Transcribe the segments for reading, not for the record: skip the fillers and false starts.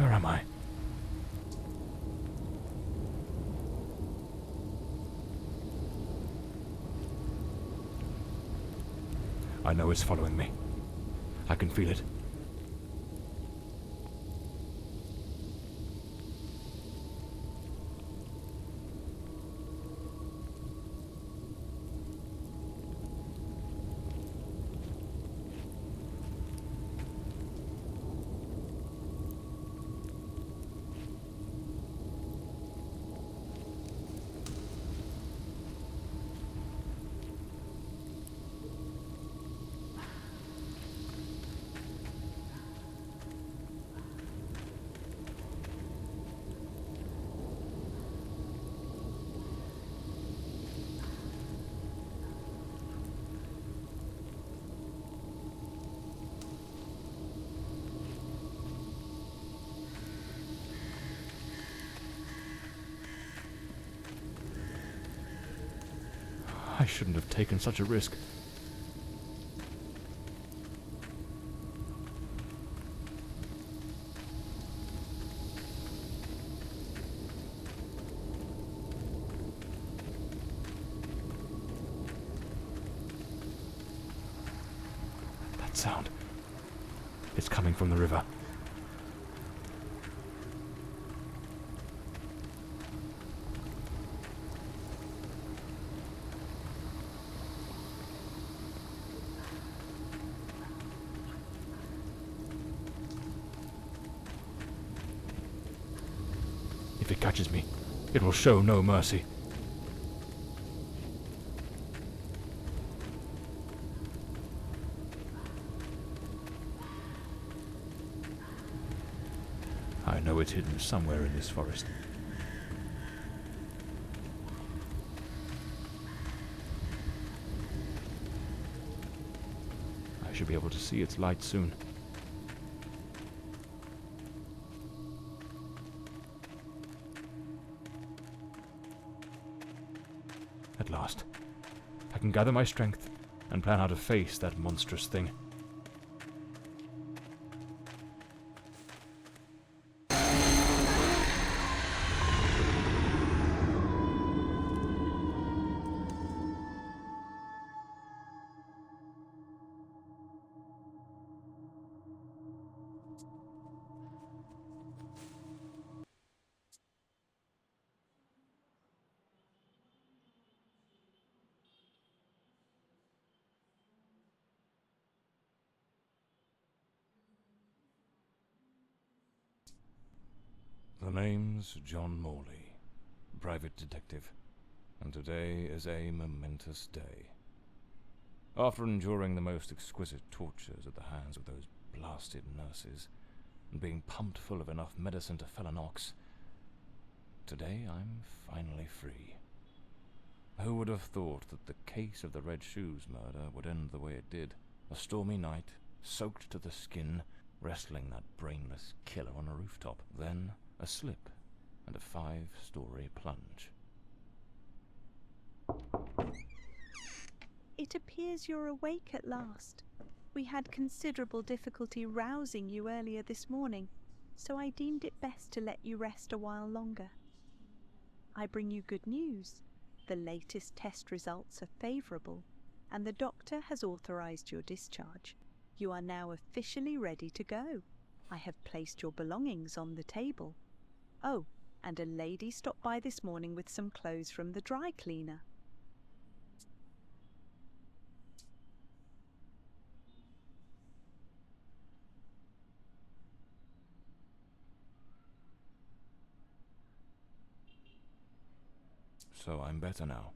Where am I? I know it's following me. I can feel it. I shouldn't have taken such a risk. That sound. It's coming from the river. If it catches me, it will show no mercy. I know it's hidden somewhere in this forest. I should be able to see its light soon. At last, I can gather my strength and plan how to face that monstrous thing. The name's John Morley, private detective, and today is a momentous day. After enduring the most exquisite tortures at the hands of those blasted nurses, and being pumped full of enough medicine to fell an ox, today I'm finally free. Who would have thought that the case of the Red Shoes murder would end the way it did? A stormy night, soaked to the skin, wrestling that brainless killer on a rooftop. Then a slip and a 5-story plunge. It appears you're awake at last. We had considerable difficulty rousing you earlier this morning, so I deemed it best to let you rest a while longer. I bring you good news. The latest test results are favourable, and the doctor has authorised your discharge. You are now officially ready to go. I have placed your belongings on the table. Oh, and a lady stopped by this morning with some clothes from the dry cleaner. So I'm better now.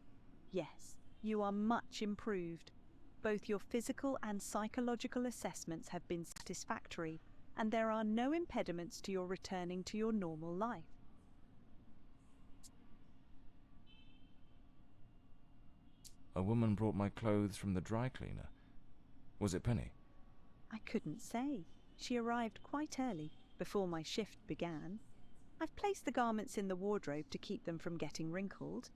Yes, you are much improved. Both your physical and psychological assessments have been satisfactory, and there are no impediments to your returning to your normal life. A woman brought my clothes from the dry cleaner. Was it Penny? I couldn't say. She arrived quite early, before my shift began. I've placed the garments in the wardrobe to keep them from getting wrinkled.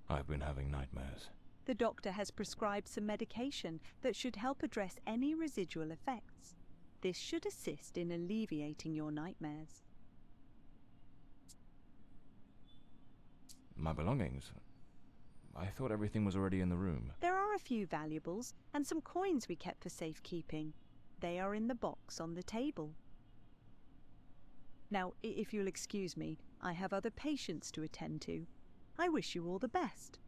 I've been having nightmares. The doctor has prescribed some medication that should help address any residual effects. This should assist in alleviating your nightmares. My belongings? I thought everything was already in the room. There are a few valuables and some coins we kept for safekeeping. They are in the box on the table. Now, if you'll excuse me, I have other patients to attend to. I wish you all the best.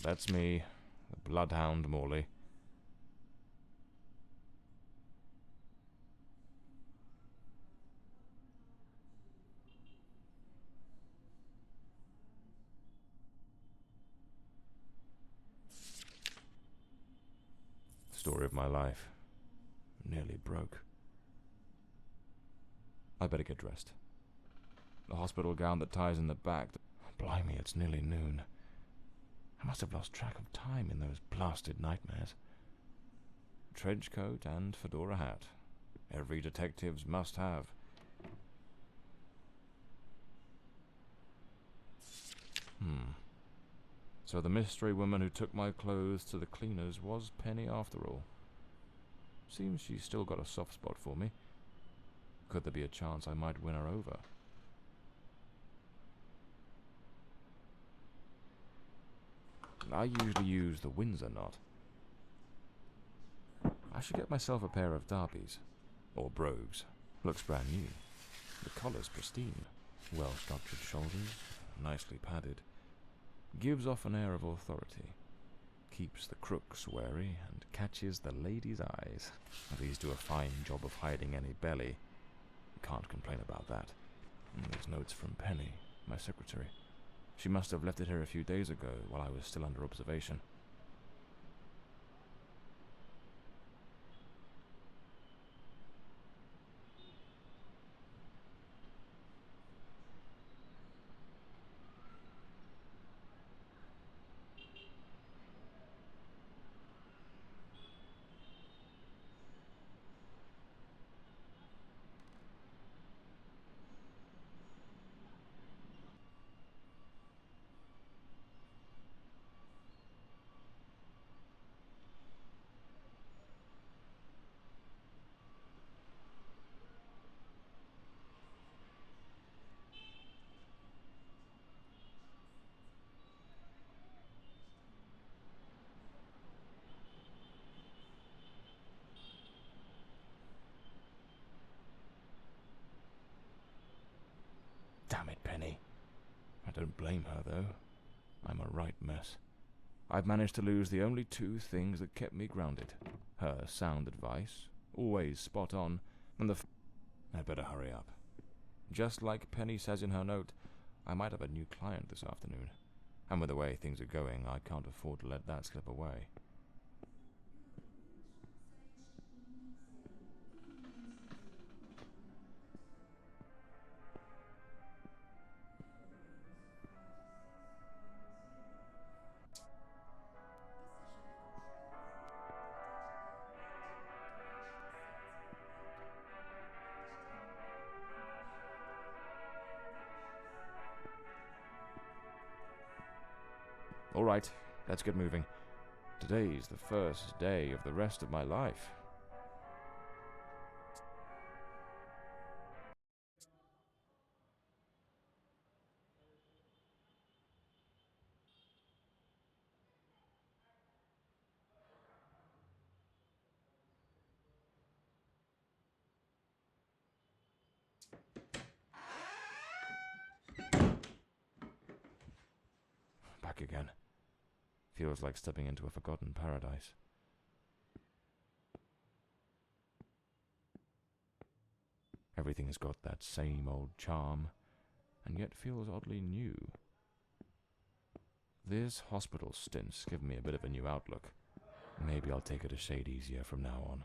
That's me, the bloodhound Morley. Story of my life. Nearly broke. I better get dressed. The hospital gown that ties in the back. Blimey, it's nearly noon. I must have lost track of time in those blasted nightmares. Trench coat and fedora hat. Every detective's must have. So the mystery woman who took my clothes to the cleaners was Penny after all. Seems she's still got a soft spot for me. Could there be a chance I might win her over? I usually use the Windsor knot. I should get myself a pair of derbies. Or brogues. Looks brand new. The collar's pristine. Well-structured shoulders, nicely padded. Gives off an air of authority. Keeps the crooks wary and catches the ladies' eyes. These do a fine job of hiding any belly. Can't complain about that. There's notes from Penny, my secretary. She must have left it here a few days ago while I was still under observation. Damn it, Penny. I don't blame her, though. I'm a right mess. I've managed to lose the only two things that kept me grounded. Her sound advice, always spot on, and I better hurry up. Just like Penny says in her note, I might have a new client this afternoon. And with the way things are going, I can't afford to let that slip away. All right, let's get moving. Today's the first day of the rest of my life. Back again. Feels like stepping into a forgotten paradise. Everything has got that same old charm. and yet feels oddly new. This hospital stint's given me a bit of a new outlook. Maybe I'll take it a shade easier from now on,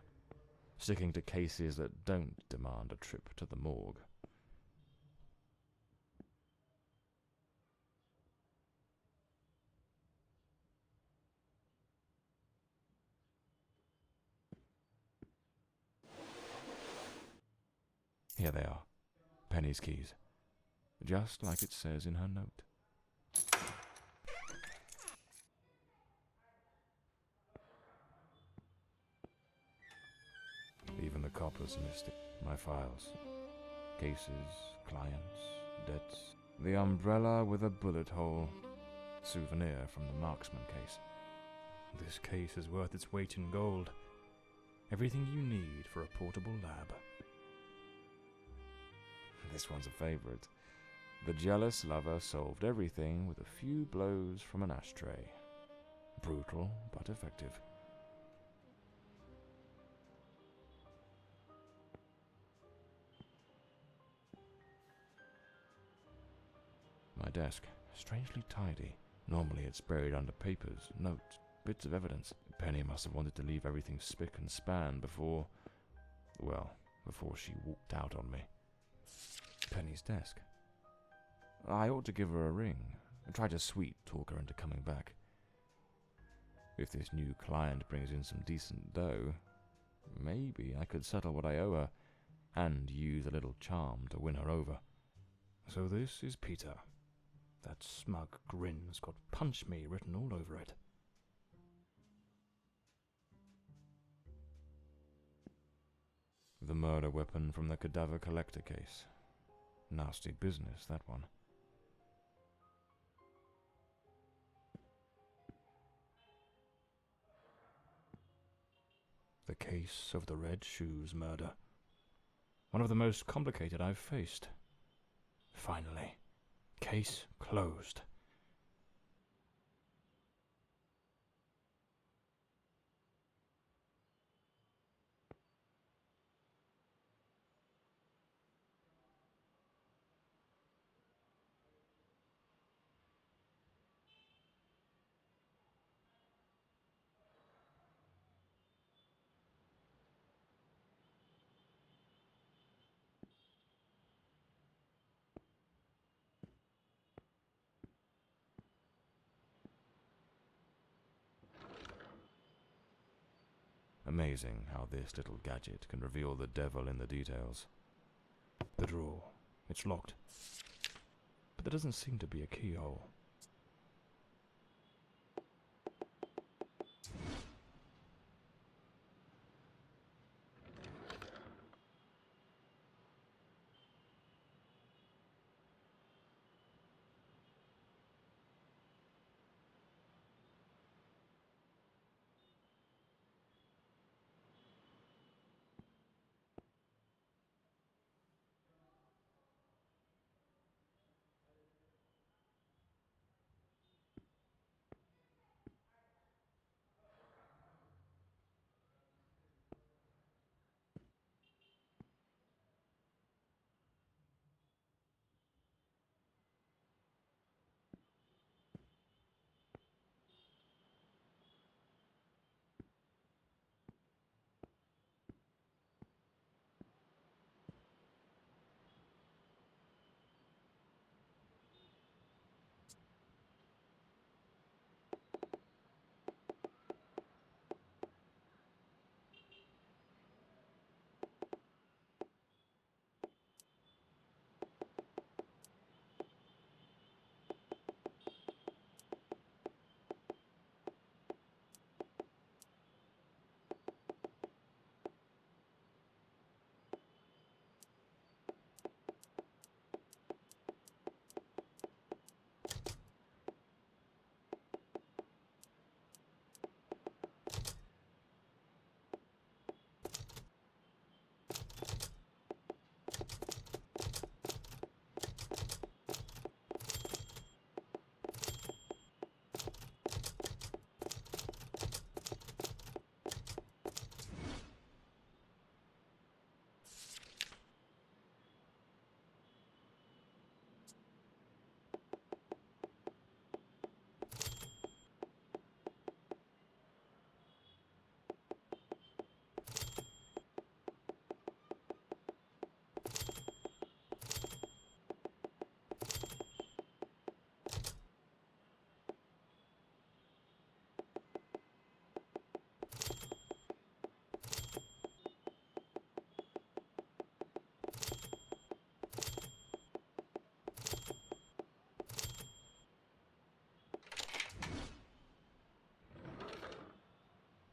sticking to cases that don't demand a trip to the morgue. Here they are, Penny's keys, just like it says in her note. Even the coppers missed it. My files. Cases, clients, debts. The umbrella with a bullet hole. Souvenir from the marksman case. This case is worth its weight in gold. Everything you need for a portable lab. This one's a favorite. The jealous lover solved everything with a few blows from an ashtray. Brutal, but effective. My desk, strangely tidy. Normally it's buried under papers, notes, bits of evidence. Penny must have wanted to leave everything spick and span before she walked out on me. Penny's desk. I ought to give her a ring and try to sweet-talk her into coming back. If this new client brings in some decent dough, maybe I could settle what I owe her and use a little charm to win her over. So this is Peter. That smug grin's got "Punch Me" written all over it. The murder weapon from the cadaver collector case. Nasty business, that one. The case of the Red Shoes murder. One of the most complicated I've faced. Finally. Case closed. Amazing how this little gadget can reveal the devil in the details. The drawer. It's locked. But there doesn't seem to be a keyhole.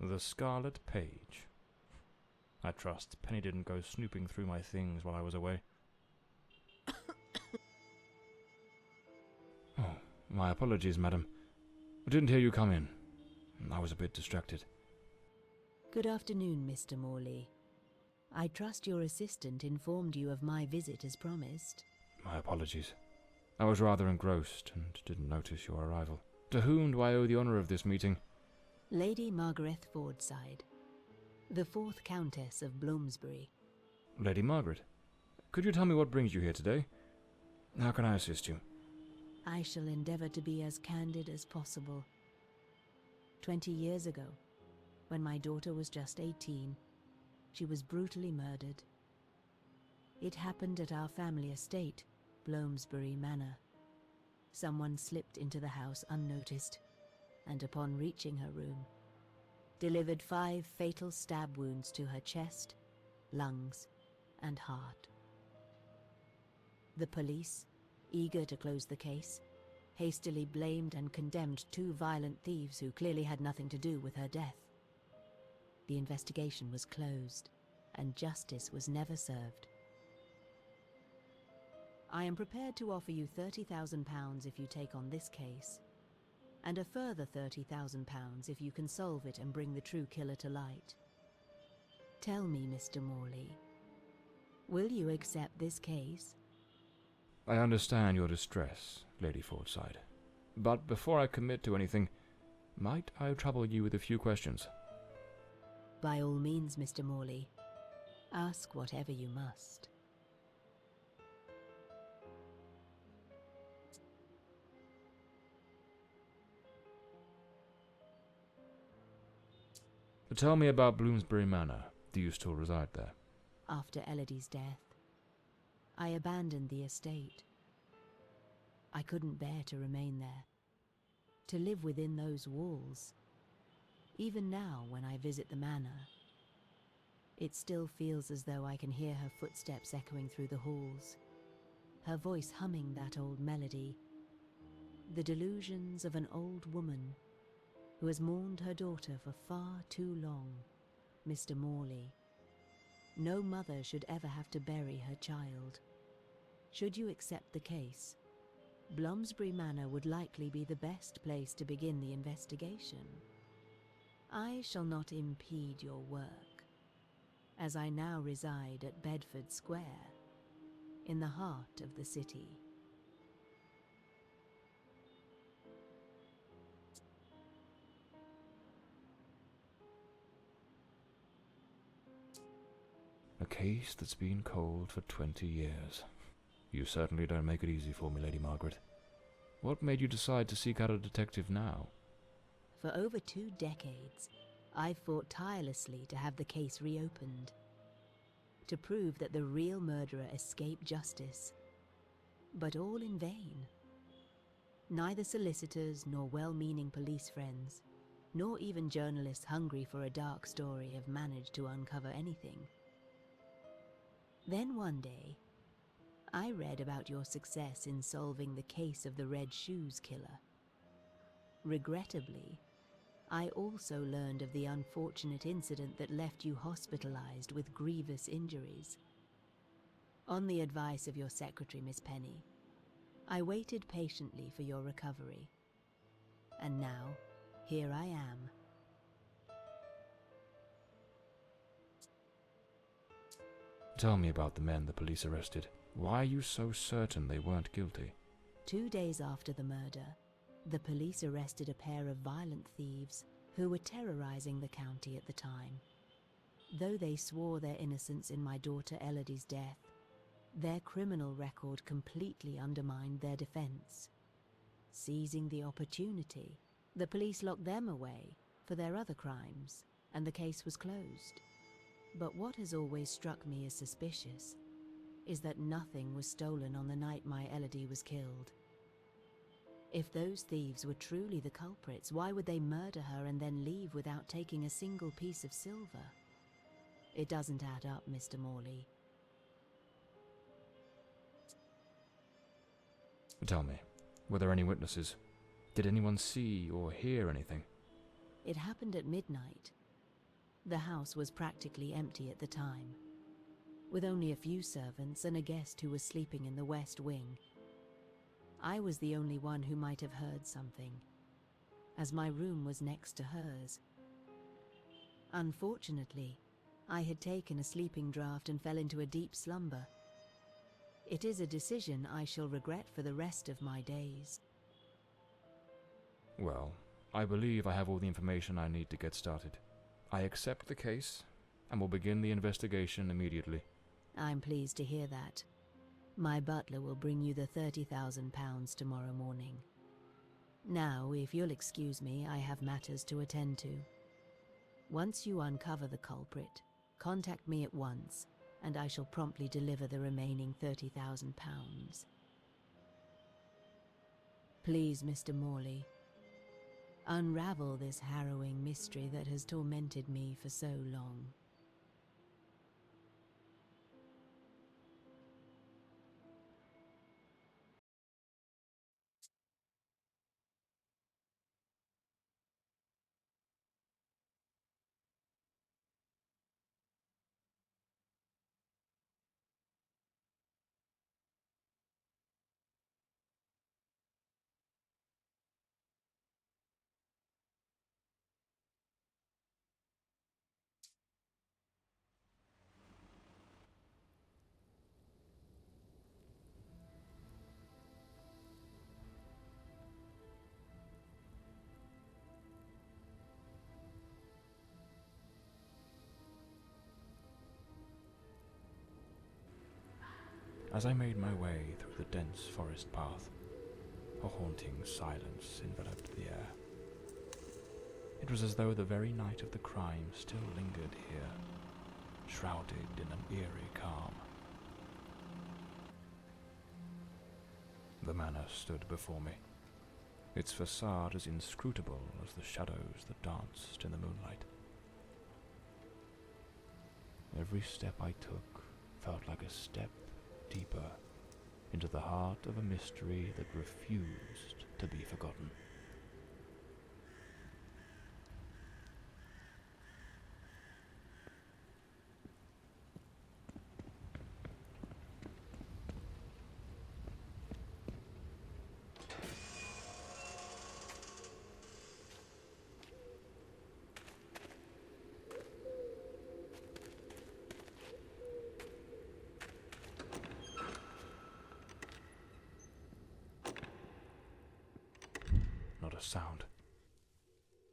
The Scarlet Page. I trust Penny didn't go snooping through my things while I was away. Oh, my apologies, madam. I didn't hear you come in. I was a bit distracted. Good afternoon, Mr. Morley. I trust your assistant informed you of my visit as promised. My apologies. I was rather engrossed and didn't notice your arrival. To whom do I owe the honour of this meeting? Lady Margaret Fordside, the 4th Countess of Bloomsbury. Lady Margaret, could you tell me what brings you here today? How can I assist you? I shall endeavour to be as candid as possible. 20 years ago, when my daughter was just 18, she was brutally murdered. It happened at our family estate, Bloomsbury Manor. Someone slipped into the house unnoticed, and upon reaching her room, delivered 5 fatal stab wounds to her chest, lungs, and heart. The police, eager to close the case, hastily blamed and condemned 2 violent thieves who clearly had nothing to do with her death. The investigation was closed, and justice was never served. I am prepared to offer you £30,000 if you take on this case, and a further £30,000 if you can solve it and bring the true killer to light. Tell me, Mr. Morley, will you accept this case? I understand your distress, Lady Fordside. But before I commit to anything, might I trouble you with a few questions? By all means, Mr. Morley. Ask whatever you must. Tell me about Bloomsbury Manor. Do you still reside there? After Elodie's death, I abandoned the estate. I couldn't bear to remain there, to live within those walls. Even now, when I visit the manor, it still feels as though I can hear her footsteps echoing through the halls, her voice humming that old melody, the delusions of an old woman who has mourned her daughter for far too long, Mr. Morley. No mother should ever have to bury her child. Should you accept the case, Bloomsbury Manor would likely be the best place to begin the investigation. I shall not impede your work, as I now reside at Bedford Square, in the heart of the city. A case that's been cold for 20 years. You certainly don't make it easy for me, Lady Margaret. What made you decide to seek out a detective now? For over 2 decades, I've fought tirelessly to have the case reopened, to prove that the real murderer escaped justice, but all in vain. Neither solicitors nor well-meaning police friends, nor even journalists hungry for a dark story have managed to uncover anything. Then one day, I read about your success in solving the case of the Red Shoes killer. Regrettably, I also learned of the unfortunate incident that left you hospitalized with grievous injuries. On the advice of your secretary, Miss Penny, I waited patiently for your recovery. And now, here I am. Tell me about the men the police arrested. Why are you so certain they weren't guilty? 2 days after the murder, the police arrested a pair of violent thieves who were terrorizing the county at the time. Though they swore their innocence in my daughter Elodie's death, their criminal record completely undermined their defense. Seizing the opportunity, the police locked them away for their other crimes, and the case was closed. But what has always struck me as suspicious is that nothing was stolen on the night my Elodie was killed. If those thieves were truly the culprits, why would they murder her and then leave without taking a single piece of silver? It doesn't add up, Mr. Morley. Tell me, were there any witnesses? Did anyone see or hear anything? It happened at midnight, The house was practically empty at the time, with only a few servants and a guest who was sleeping in the west wing. I was the only one who might have heard something, as my room was next to hers. Unfortunately, I had taken a sleeping draught and fell into a deep slumber. It is a decision I shall regret for the rest of my days. Well, I believe I have all the information I need to get started. I accept the case, and will begin the investigation immediately. I'm pleased to hear that. My butler will bring you the £30,000 tomorrow morning. Now, if you'll excuse me, I have matters to attend to. Once you uncover the culprit, contact me at once, and I shall promptly deliver the remaining £30,000. Please, Mr. Morley, unravel this harrowing mystery that has tormented me for so long. As I made my way through the dense forest path, a haunting silence enveloped the air. It was as though the very night of the crime still lingered here, shrouded in an eerie calm. The manor stood before me, its facade as inscrutable as the shadows that danced in the moonlight. Every step I took felt like a step deeper into the heart of a mystery that refused to be forgotten. Not a sound.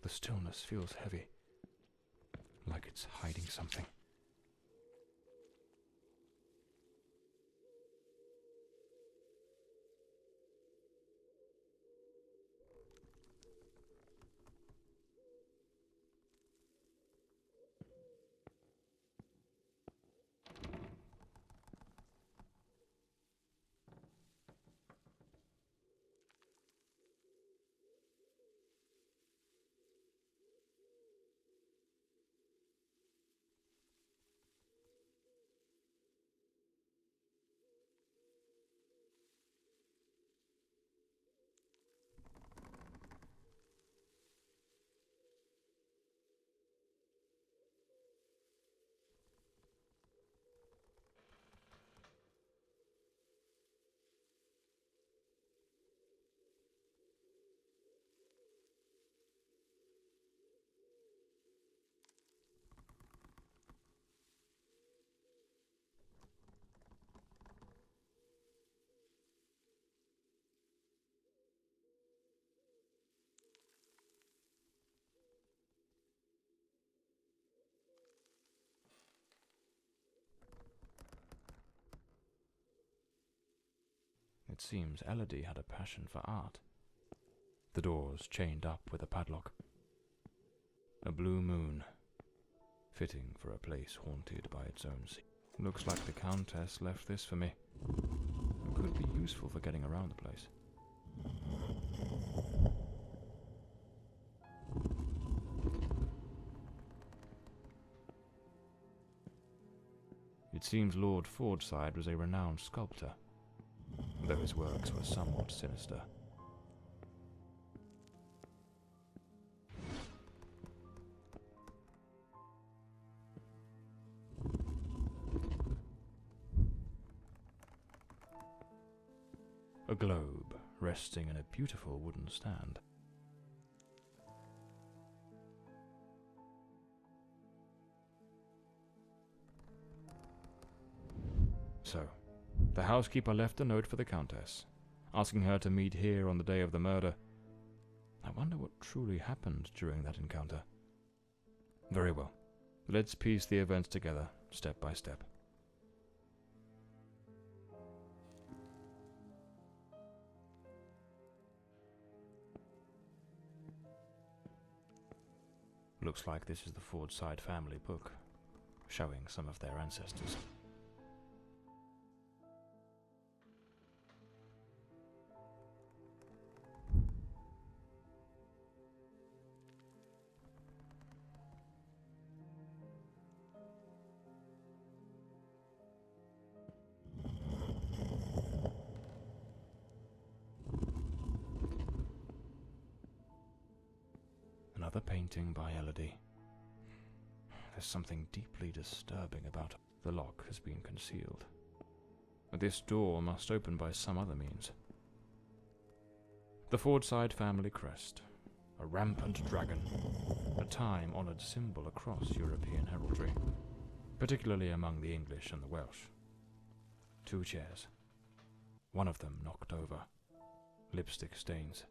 The stillness feels heavy, like it's hiding something. It seems Elodie had a passion for art. The doors chained up with a padlock. A blue moon, fitting for a place haunted by its own sea. Looks like the countess left this for me. It could be useful for getting around the place. It seems Lord Fordside was a renowned sculptor, though his works were somewhat sinister. a globe resting in a beautiful wooden stand. So, the housekeeper left a note for the countess, asking her to meet here on the day of the murder. I wonder what truly happened during that encounter. Very well. Let's piece the events together, step by step. Looks like this is the Fordside family book, showing some of their ancestors. Another painting by Elodie. There's something deeply disturbing about it. The lock has been concealed. This door must open by some other means. The Fordside family crest. A rampant dragon. A time-honoured symbol across European heraldry, particularly among the English and the Welsh. 2 chairs. One of them knocked over. Lipstick stains.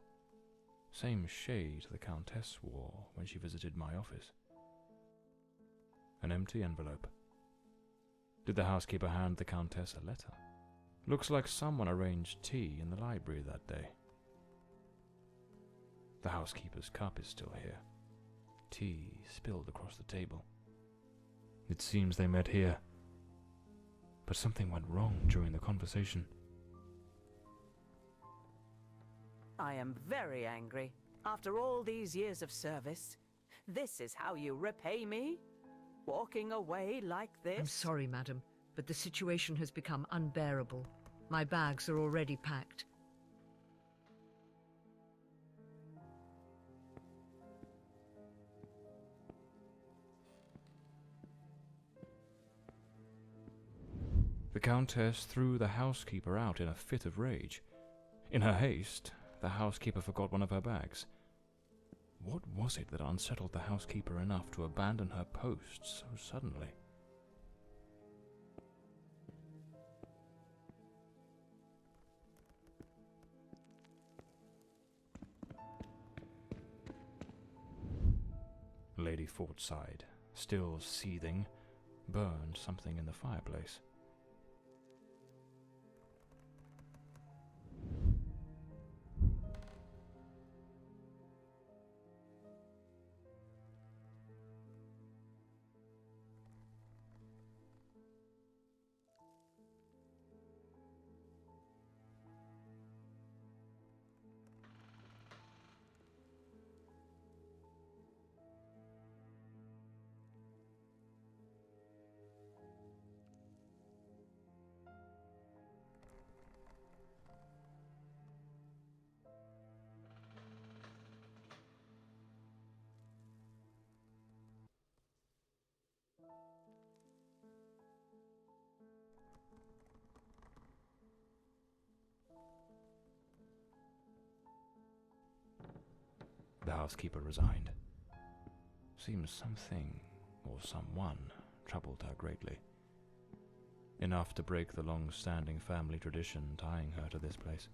Same shade the countess wore when she visited my office. An empty envelope. Did the housekeeper hand the countess a letter? Looks like someone arranged tea in the library that day. The housekeeper's cup is still here. Tea spilled across the table. It seems they met here. But something went wrong during the conversation. I am very angry. After all these years of service, this is how you repay me? Walking away like this? I'm sorry, madam, but the situation has become unbearable. My bags are already packed. The countess threw the housekeeper out in a fit of rage. In her haste, the housekeeper forgot one of her bags. What was it that unsettled the housekeeper enough to abandon her post so suddenly? Lady Fordside, still seething, burned something in the fireplace. The housekeeper resigned. Seems something, or someone, troubled her greatly. Enough to break the long-standing family tradition tying her to this place.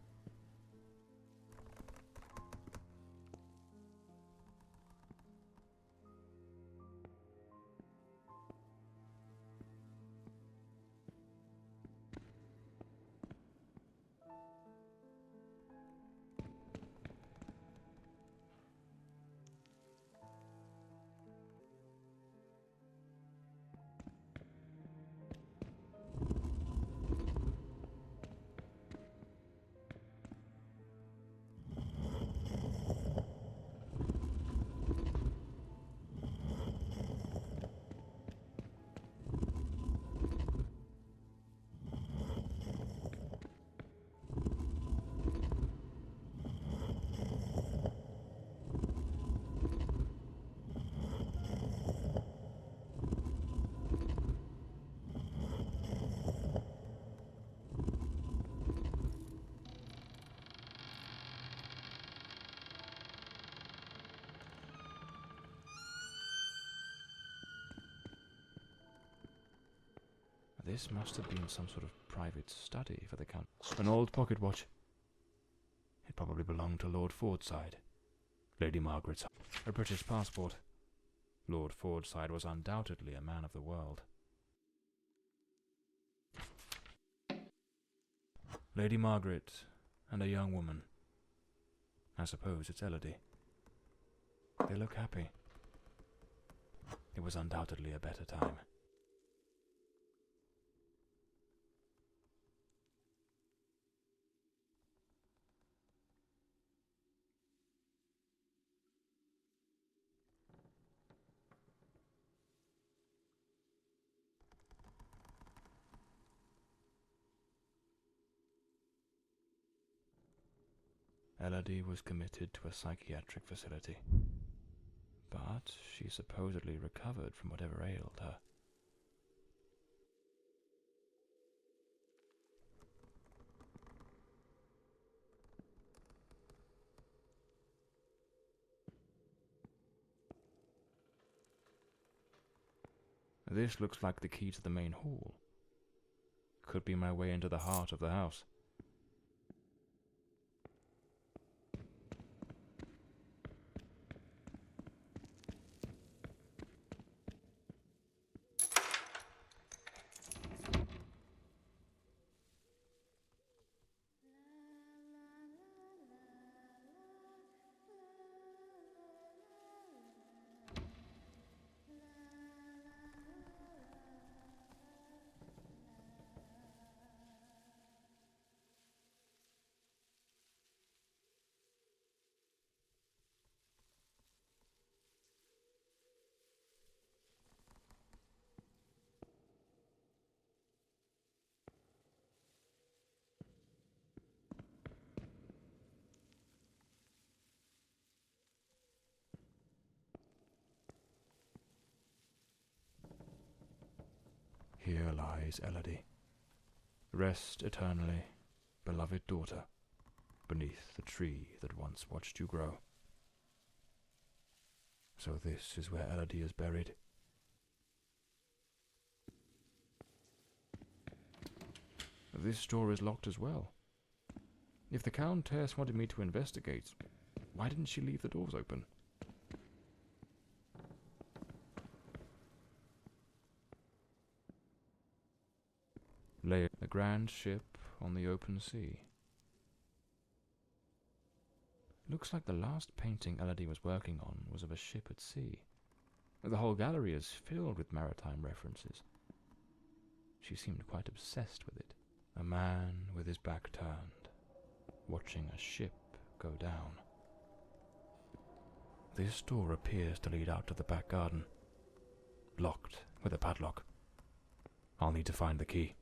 This must have been some sort of private study for the count. An old pocket watch. It probably belonged to Lord Fordside. Lady Margaret's. A British passport. Lord Fordside was undoubtedly a man of the world. Lady Margaret and a young woman. I suppose it's Elodie. They look happy. It was undoubtedly a better time. Elodie was committed to a psychiatric facility, but she supposedly recovered from whatever ailed her. This looks like the key to the main hall. Could be my way into the heart of the house. Here lies Elodie. Rest eternally, beloved daughter, beneath the tree that once watched you grow. So this is where Elodie is buried. This door is locked as well. If the countess wanted me to investigate, why didn't she leave the doors open? Lay a grand ship on the open sea. Looks like the last painting Elodie was working on was of a ship at sea. The whole gallery is filled with maritime references. She seemed quite obsessed with it. A man with his back turned, watching a ship go down. This door appears to lead out to the back garden. Locked with a padlock. I'll need to find the key.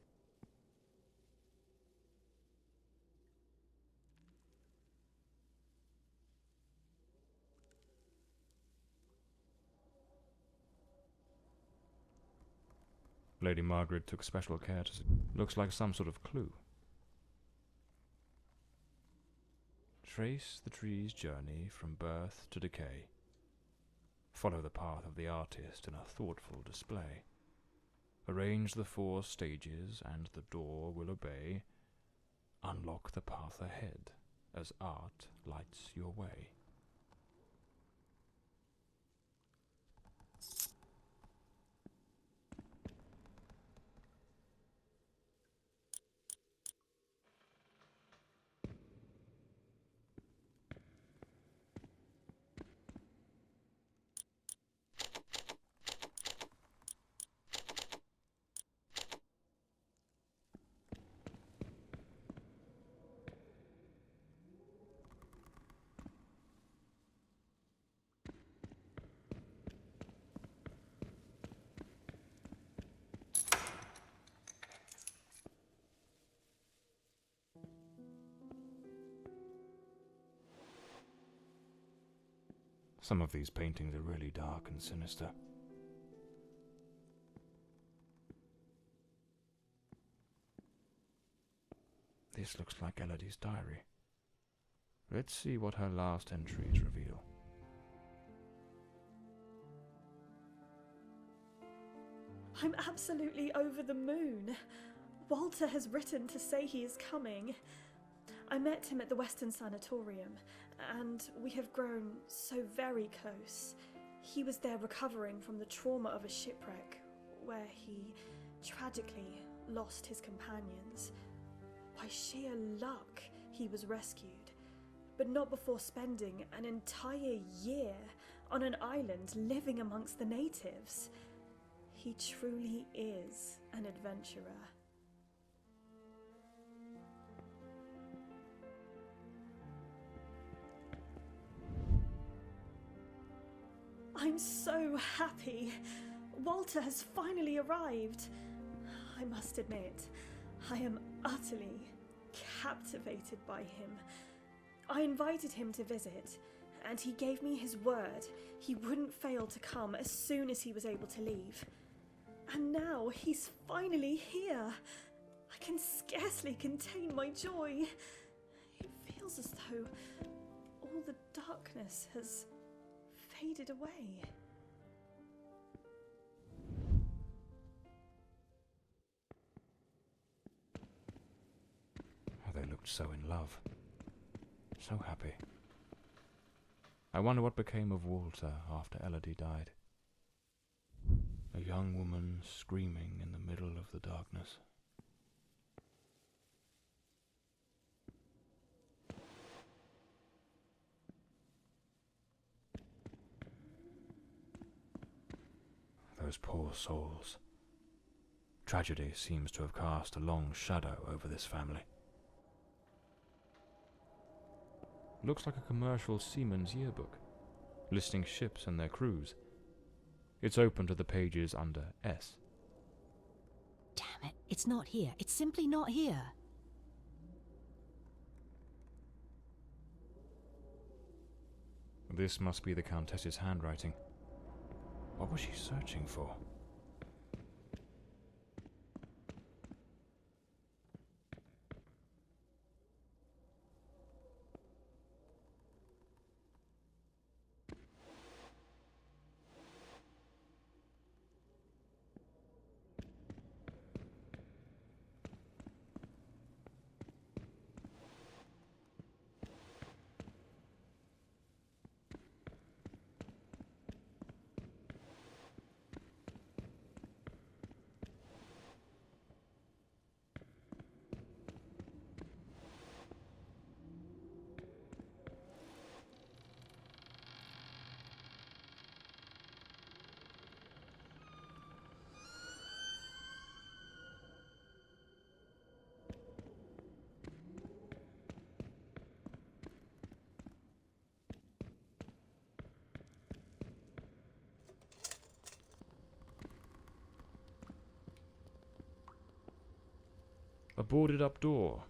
Lady Margaret took special care to... Looks like some sort of clue. Trace the tree's journey from birth to decay. Follow the path of the artist in a thoughtful display. Arrange the 4 stages and the door will obey. Unlock the path ahead as art lights your way. Some of these paintings are really dark and sinister. This looks like Elodie's diary. Let's see what her last entries reveal. I'm absolutely over the moon. Walter has written to say he is coming. I met him at the Western Sanatorium, and we have grown so very close. He was there recovering from the trauma of a shipwreck, where he tragically lost his companions. By sheer luck, he was rescued, but not before spending an entire year on an island living amongst the natives. He truly is an adventurer. I'm so happy. Walter has finally arrived. I must admit, I am utterly captivated by him. I invited him to visit, and he gave me his word he wouldn't fail to come as soon as he was able to leave. And now he's finally here. I can scarcely contain my joy. It feels as though all the darkness has faded away. How they looked so in love. So happy. I wonder what became of Walter after Elodie died. A young woman screaming in the middle of the darkness. Those poor souls. Tragedy seems to have cast a long shadow over this family. Looks like a commercial seaman's yearbook, listing ships and their crews. It's open to the pages under S. Damn it, it's not here. It's simply not here. This must be the Countess's handwriting. What was she searching for? A boarded-up door.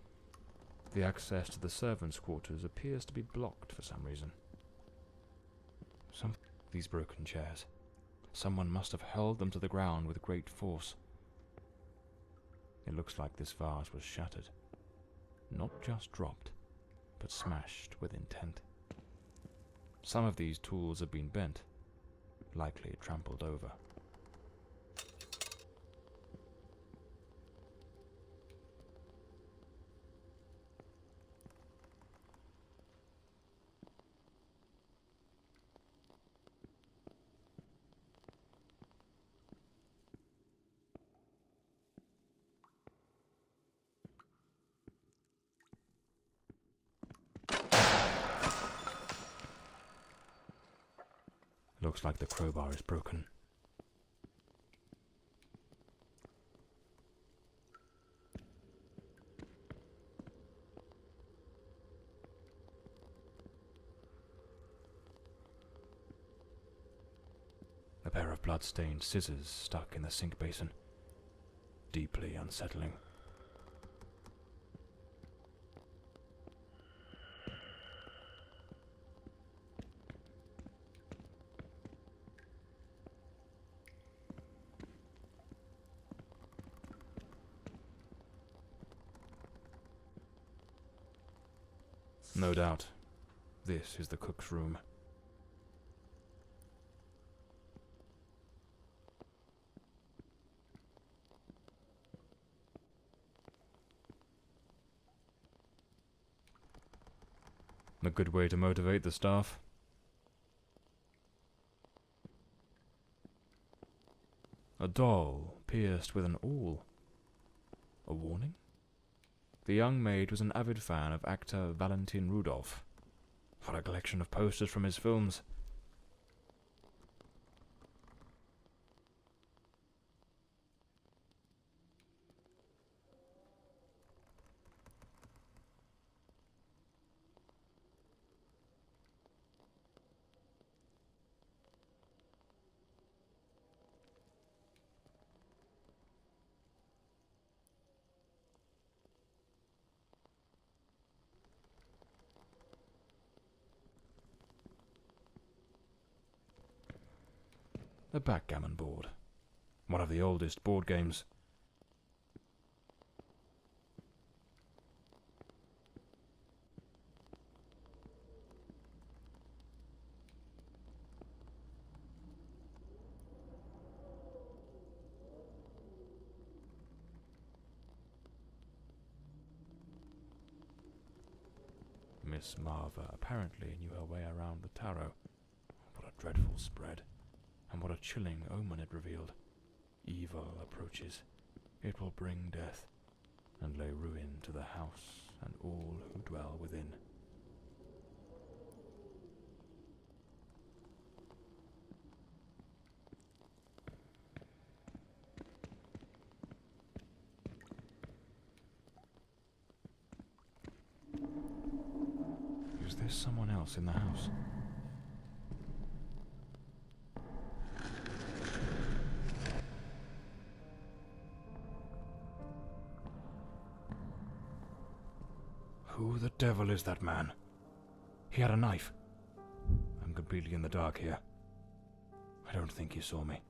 The access to the servants' quarters appears to be blocked for some reason. These broken chairs. Someone must have held them to the ground with great force. It looks like this vase was shattered. Not just dropped, but smashed with intent. Some of these tools have been bent, likely trampled over. Looks like the crowbar is broken. A pair of blood-stained scissors stuck in the sink basin. Deeply unsettling. No doubt, this is the cook's room. A good way to motivate the staff. A doll pierced with an awl. A warning? The young maid was an avid fan of actor Valentin Rudolph. What a collection of posters from his films. A backgammon board. One of the oldest board games. Miss Marva apparently knew her way around the tarot. What a dreadful spread. And what a chilling omen it revealed. Evil approaches. It will bring death, and lay ruin to the house and all who dwell within. Is there someone else in the house? Who the devil is that man? He had a knife. I'm completely in the dark here. I don't think he saw me.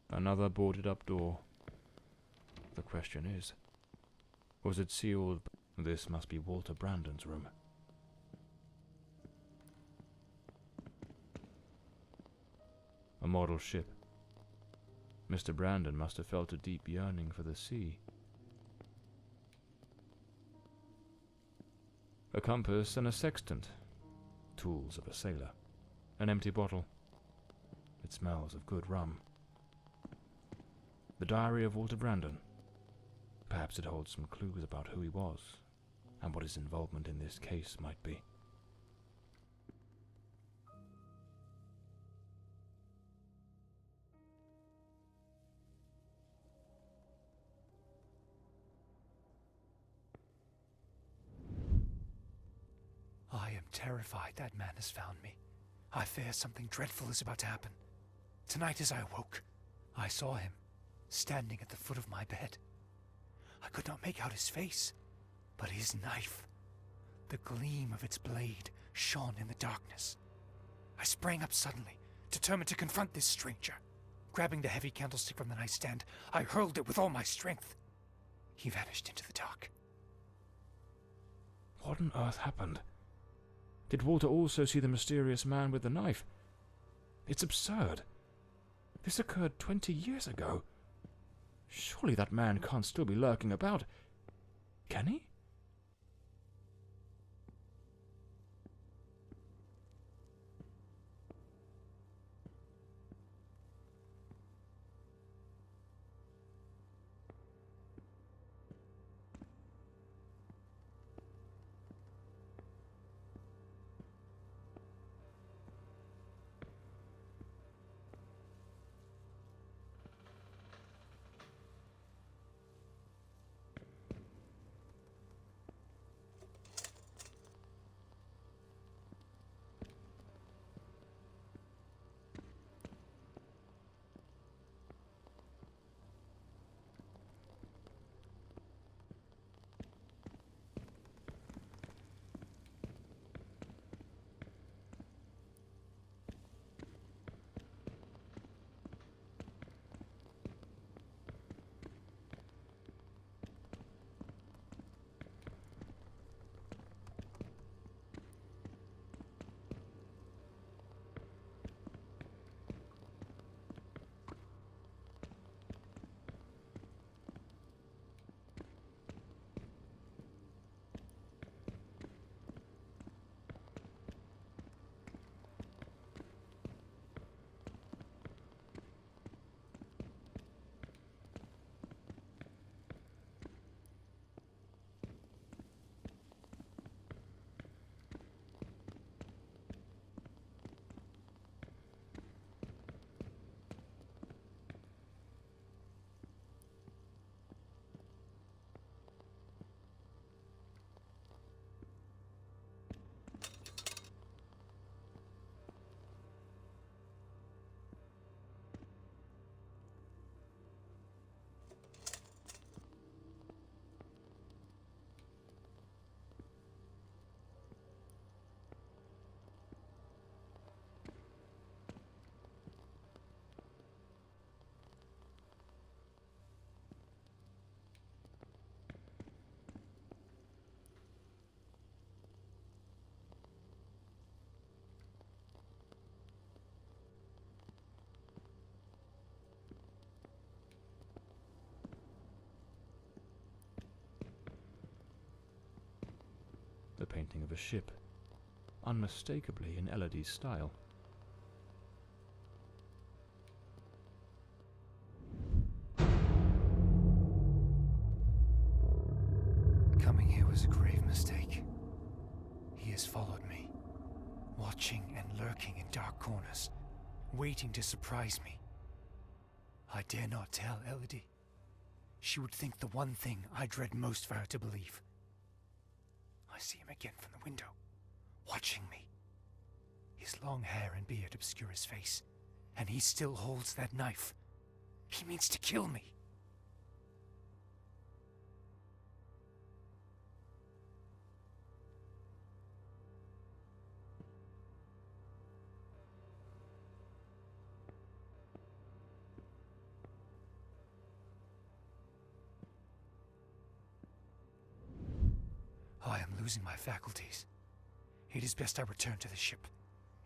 Another boarded-up door. The question is, was it sealed? This must be Walter Brandon's room. A model ship. Mr. Brandon must have felt a deep yearning for the sea. A compass and a sextant. Tools of a sailor. An empty bottle. It smells of good rum. The diary of Walter Brandon. Perhaps it holds some clues about who he was, and what his involvement in this case might be. I am terrified that man has found me. I fear something dreadful is about to happen. Tonight as I awoke, I saw him, standing at the foot of my bed. I could not make out his face, but his knife. The gleam of its blade shone in the darkness. I sprang up suddenly, determined to confront this stranger. Grabbing the heavy candlestick from the nightstand, I hurled it with all my strength. He vanished into the dark. What on earth happened? Did Walter also see the mysterious man with the knife? It's absurd. This occurred 20 years ago. Surely that man can't still be lurking about. Can he? painting of a ship, unmistakably in Elodie's style. Coming here was a grave mistake. He has followed me, watching and lurking in dark corners, waiting to surprise me. I dare not tell Elodie. She would think the one thing I dread most for her to believe. I see him again from the window, watching me. His long hair and beard obscure his face, and he still holds that knife. He means to kill me. I am losing my faculties. It is best I return to the ship.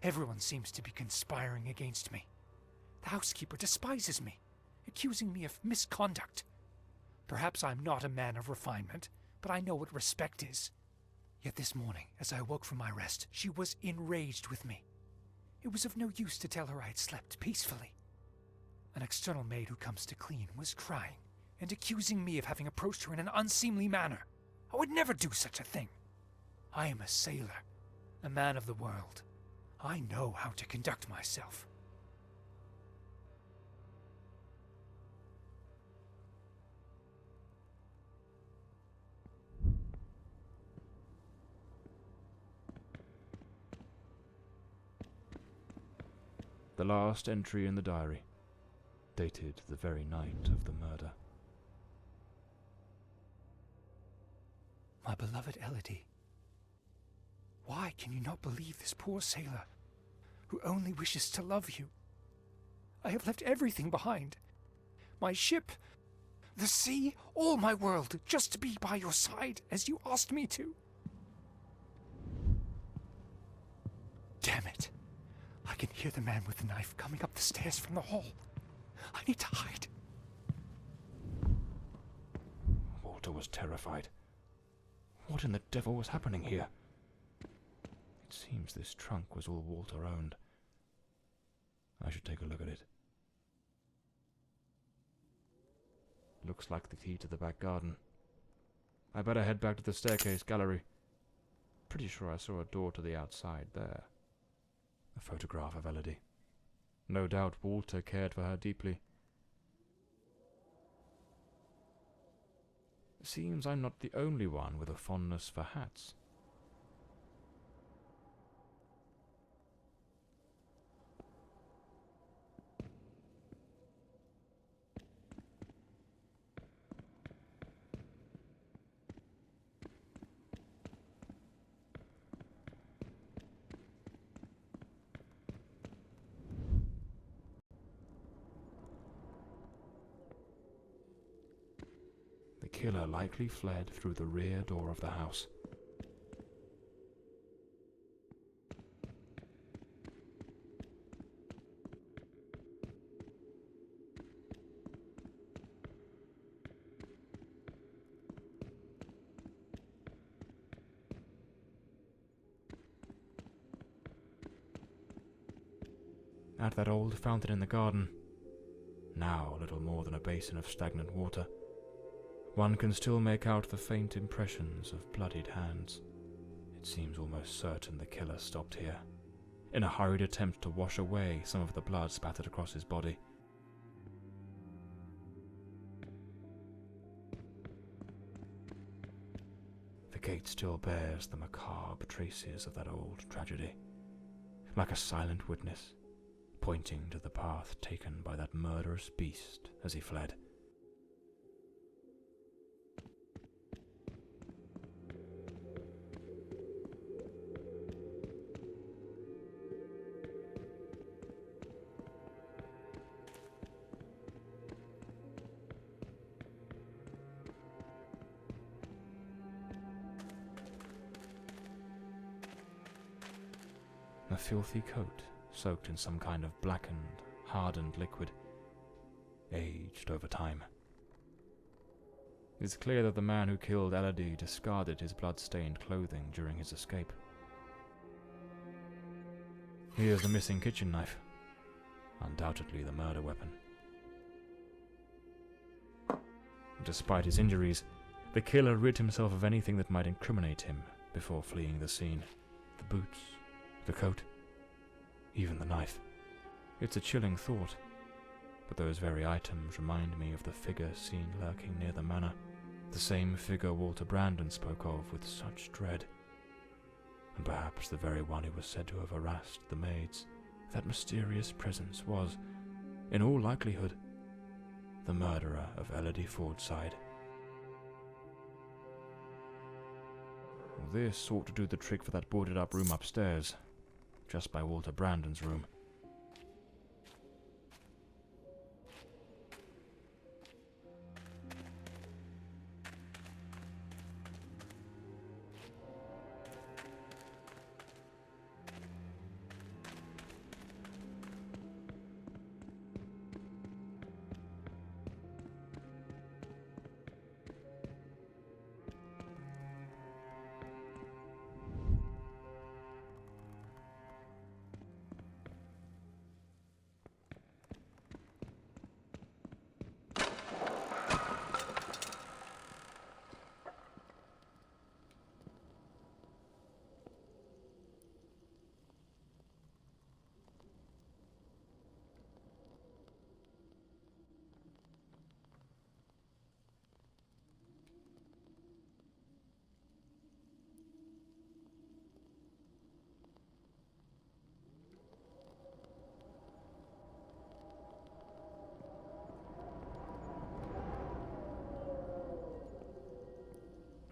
Everyone seems to be conspiring against me. The housekeeper despises me, accusing me of misconduct. Perhaps I'm not a man of refinement, but I know what respect is. Yet this morning, as I awoke from my rest, she was enraged with me. It was of no use to tell her I had slept peacefully. An external maid who comes to clean was crying and accusing me of having approached her in an unseemly manner. I would never do such a thing. I am a sailor, a man of the world. I know how to conduct myself. The last entry in the diary, dated the very night of the murder. My beloved Elodie, why can you not believe this poor sailor, who only wishes to love you? I have left everything behind. My ship, the sea, all my world, just to be by your side as you asked me to. Damn it. I can hear the man with the knife coming up the stairs from the hall. I need to hide. Walter was terrified. What in the devil was happening here? It seems this trunk was all Walter owned. I should take a look at it. Looks like the key to the back garden. I better head back to the staircase gallery. Pretty sure I saw a door to the outside there. A photograph of Elodie. No doubt Walter cared for her deeply. Seems I'm not the only one with a fondness for hats. The killer likely fled through the rear door of the house. At that old fountain in the garden, now little more than a basin of stagnant water, one can still make out the faint impressions of bloodied hands. It seems almost certain the killer stopped here, in a hurried attempt to wash away some of the blood spattered across his body. The gate still bears the macabre traces of that old tragedy, like a silent witness, pointing to the path taken by that murderous beast as he fled. A filthy coat, soaked in some kind of blackened, hardened liquid, aged over time. It's clear that the man who killed Elodie discarded his blood-stained clothing during his escape. Here's the missing kitchen knife. Undoubtedly the murder weapon. Despite his injuries, the killer rid himself of anything that might incriminate him before fleeing the scene. The boots, the coat, even the knife. It's a chilling thought, but those very items remind me of the figure seen lurking near the manor, the same figure Walter Brandon spoke of with such dread, and perhaps the very one who was said to have harassed the maids. That mysterious presence was, in all likelihood, the murderer of Elodie Fordside. This ought to do the trick for that boarded-up room upstairs, just by Walter Brandon's room.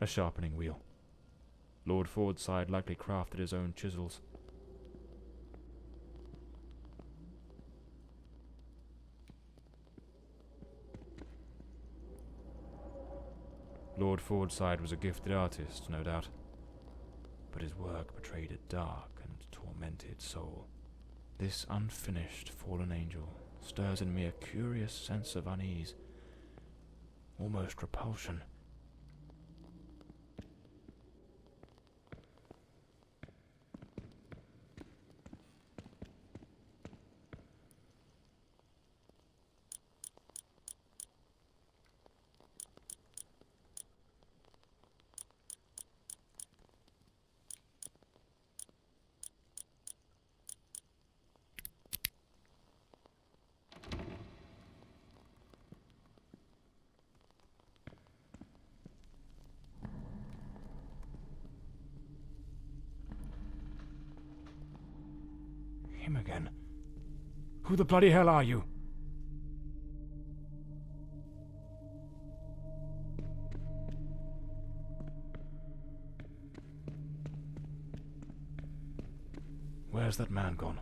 A sharpening wheel. Lord Fordside likely crafted his own chisels. Lord Fordside was a gifted artist, no doubt, but his work betrayed a dark and tormented soul. This unfinished fallen angel stirs in me a curious sense of unease, almost repulsion. Him again. Who the bloody hell are you? Where's that man gone?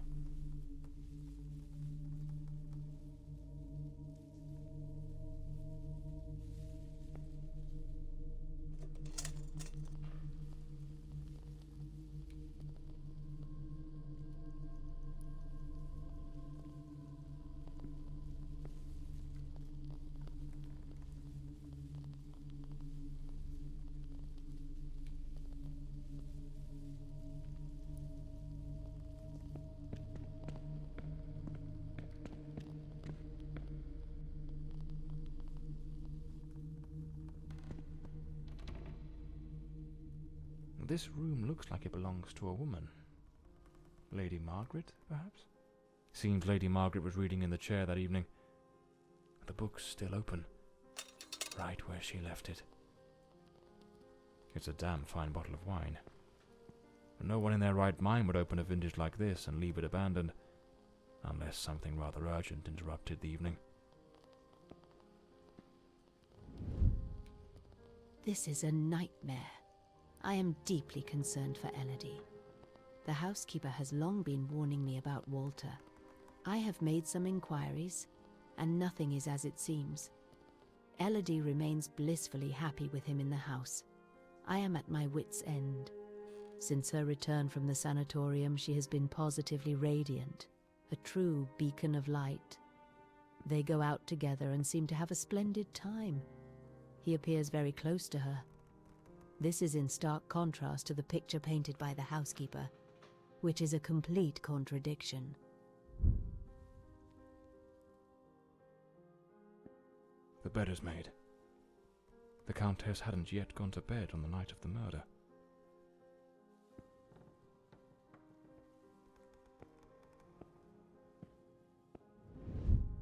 This room looks like it belongs to a woman. Lady Margaret, perhaps? Seems Lady Margaret was reading in the chair that evening. The book's still open, right where she left it. It's a damn fine bottle of wine. No one in their right mind would open a vintage like this and leave it abandoned, unless something rather urgent interrupted the evening. This is a nightmare. I am deeply concerned for Elodie. The housekeeper has long been warning me about Walter. I have made some inquiries, and nothing is as it seems. Elodie remains blissfully happy with him in the house. I am at my wit's end. Since her return from the sanatorium, she has been positively radiant, a true beacon of light. They go out together and seem to have a splendid time. he appears very close to her. This is in stark contrast to the picture painted by the housekeeper, which is a complete contradiction. The bed is made. The countess hadn't yet gone to bed on the night of the murder.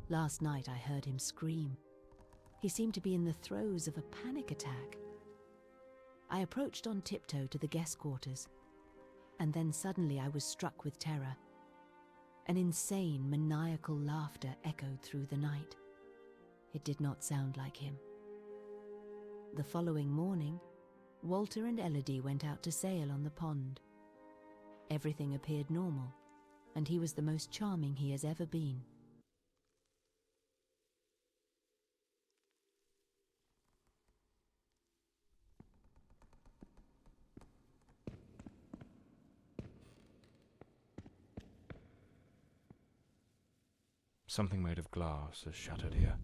Last night I heard him scream. He seemed to be in the throes of a panic attack. I approached on tiptoe to the guest quarters, and then suddenly I was struck with terror. An insane, maniacal laughter echoed through the night. It did not sound like him. The following morning, Walter and Elodie went out to sail on the pond. Everything appeared normal, and he was the most charming he has ever been. Something made of glass has shattered here.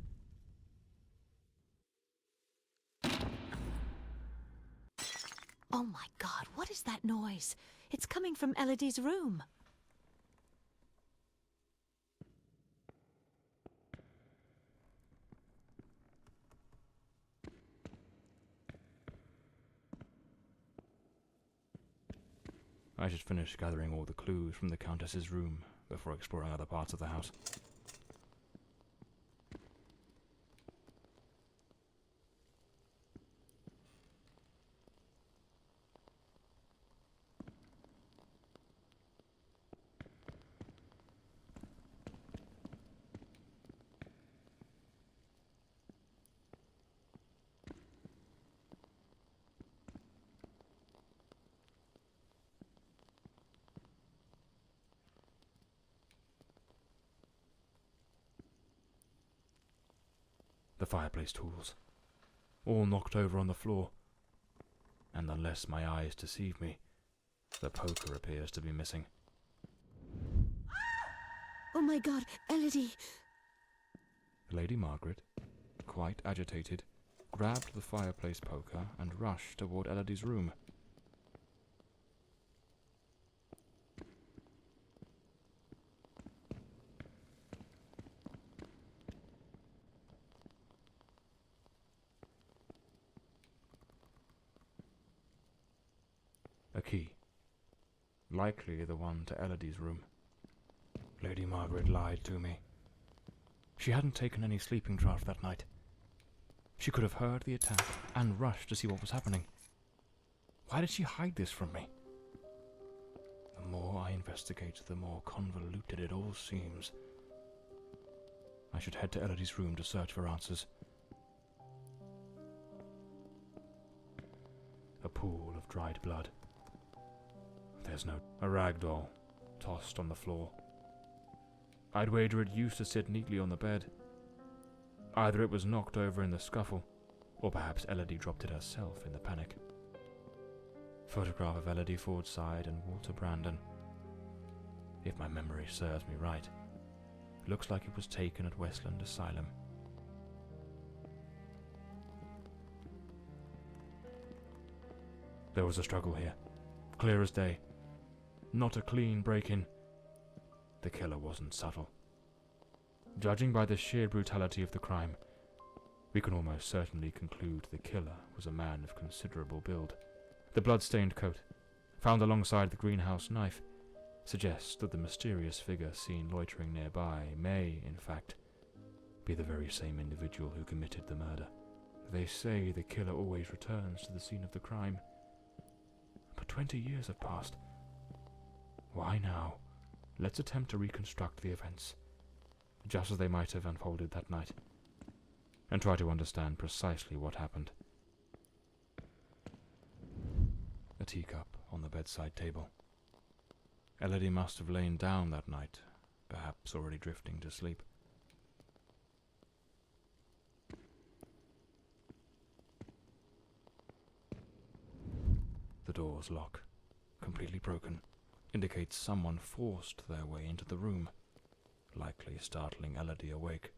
Oh my God, what is that noise? It's coming from Elodie's room. I should finish gathering all the clues from the countess's room before exploring other parts of the house. The fireplace tools, all knocked over on the floor, and unless my eyes deceive me, the poker appears to be missing. Oh my God, Elodie! Lady Margaret, quite agitated, grabbed the fireplace poker and rushed toward Elodie's room. A key. Likely the one to Elodie's room. Lady Margaret lied to me. She hadn't taken any sleeping draught that night. She could have heard the attack and rushed to see what was happening. Why did she hide this from me? The more I investigate, the more convoluted it all seems. I should head to Elodie's room to search for answers. A pool of dried blood. There's a rag doll, tossed on the floor. I'd wager it used to sit neatly on the bed. Either it was knocked over in the scuffle, or perhaps Elodie dropped it herself in the panic. Photograph of Elodie Fordside and Walter Brandon. If my memory serves me right, it looks like it was taken at Westland Asylum. There was a struggle here, clear as day. Not a clean break-in. The killer wasn't subtle. Judging by the sheer brutality of the crime, we can almost certainly conclude the killer was a man of considerable build. The blood-stained coat, found alongside the greenhouse knife, suggests that the mysterious figure seen loitering nearby may, in fact, be the very same individual who committed the murder. They say the killer always returns to the scene of the crime. But 20 years have passed. Why now? Let's attempt to reconstruct the events, just as they might have unfolded that night, and try to understand precisely what happened. A teacup on the bedside table. Elodie must have lain down that night, perhaps already drifting to sleep. The door's lock, completely broken, indicates someone forced their way into the room, likely startling Elodie awake.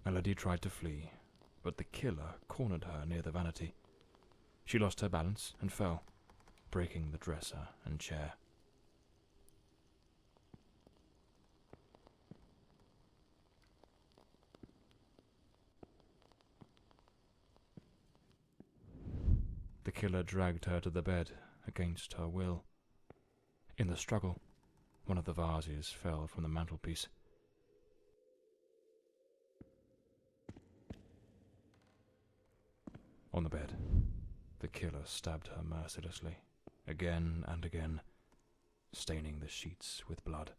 Elodie tried to flee, but the killer cornered her near the vanity. She lost her balance and fell, breaking the dresser and chair. The killer dragged her to the bed against her will. In the struggle, one of the vases fell from the mantelpiece. On the bed, the killer stabbed her mercilessly, again and again, staining the sheets with blood.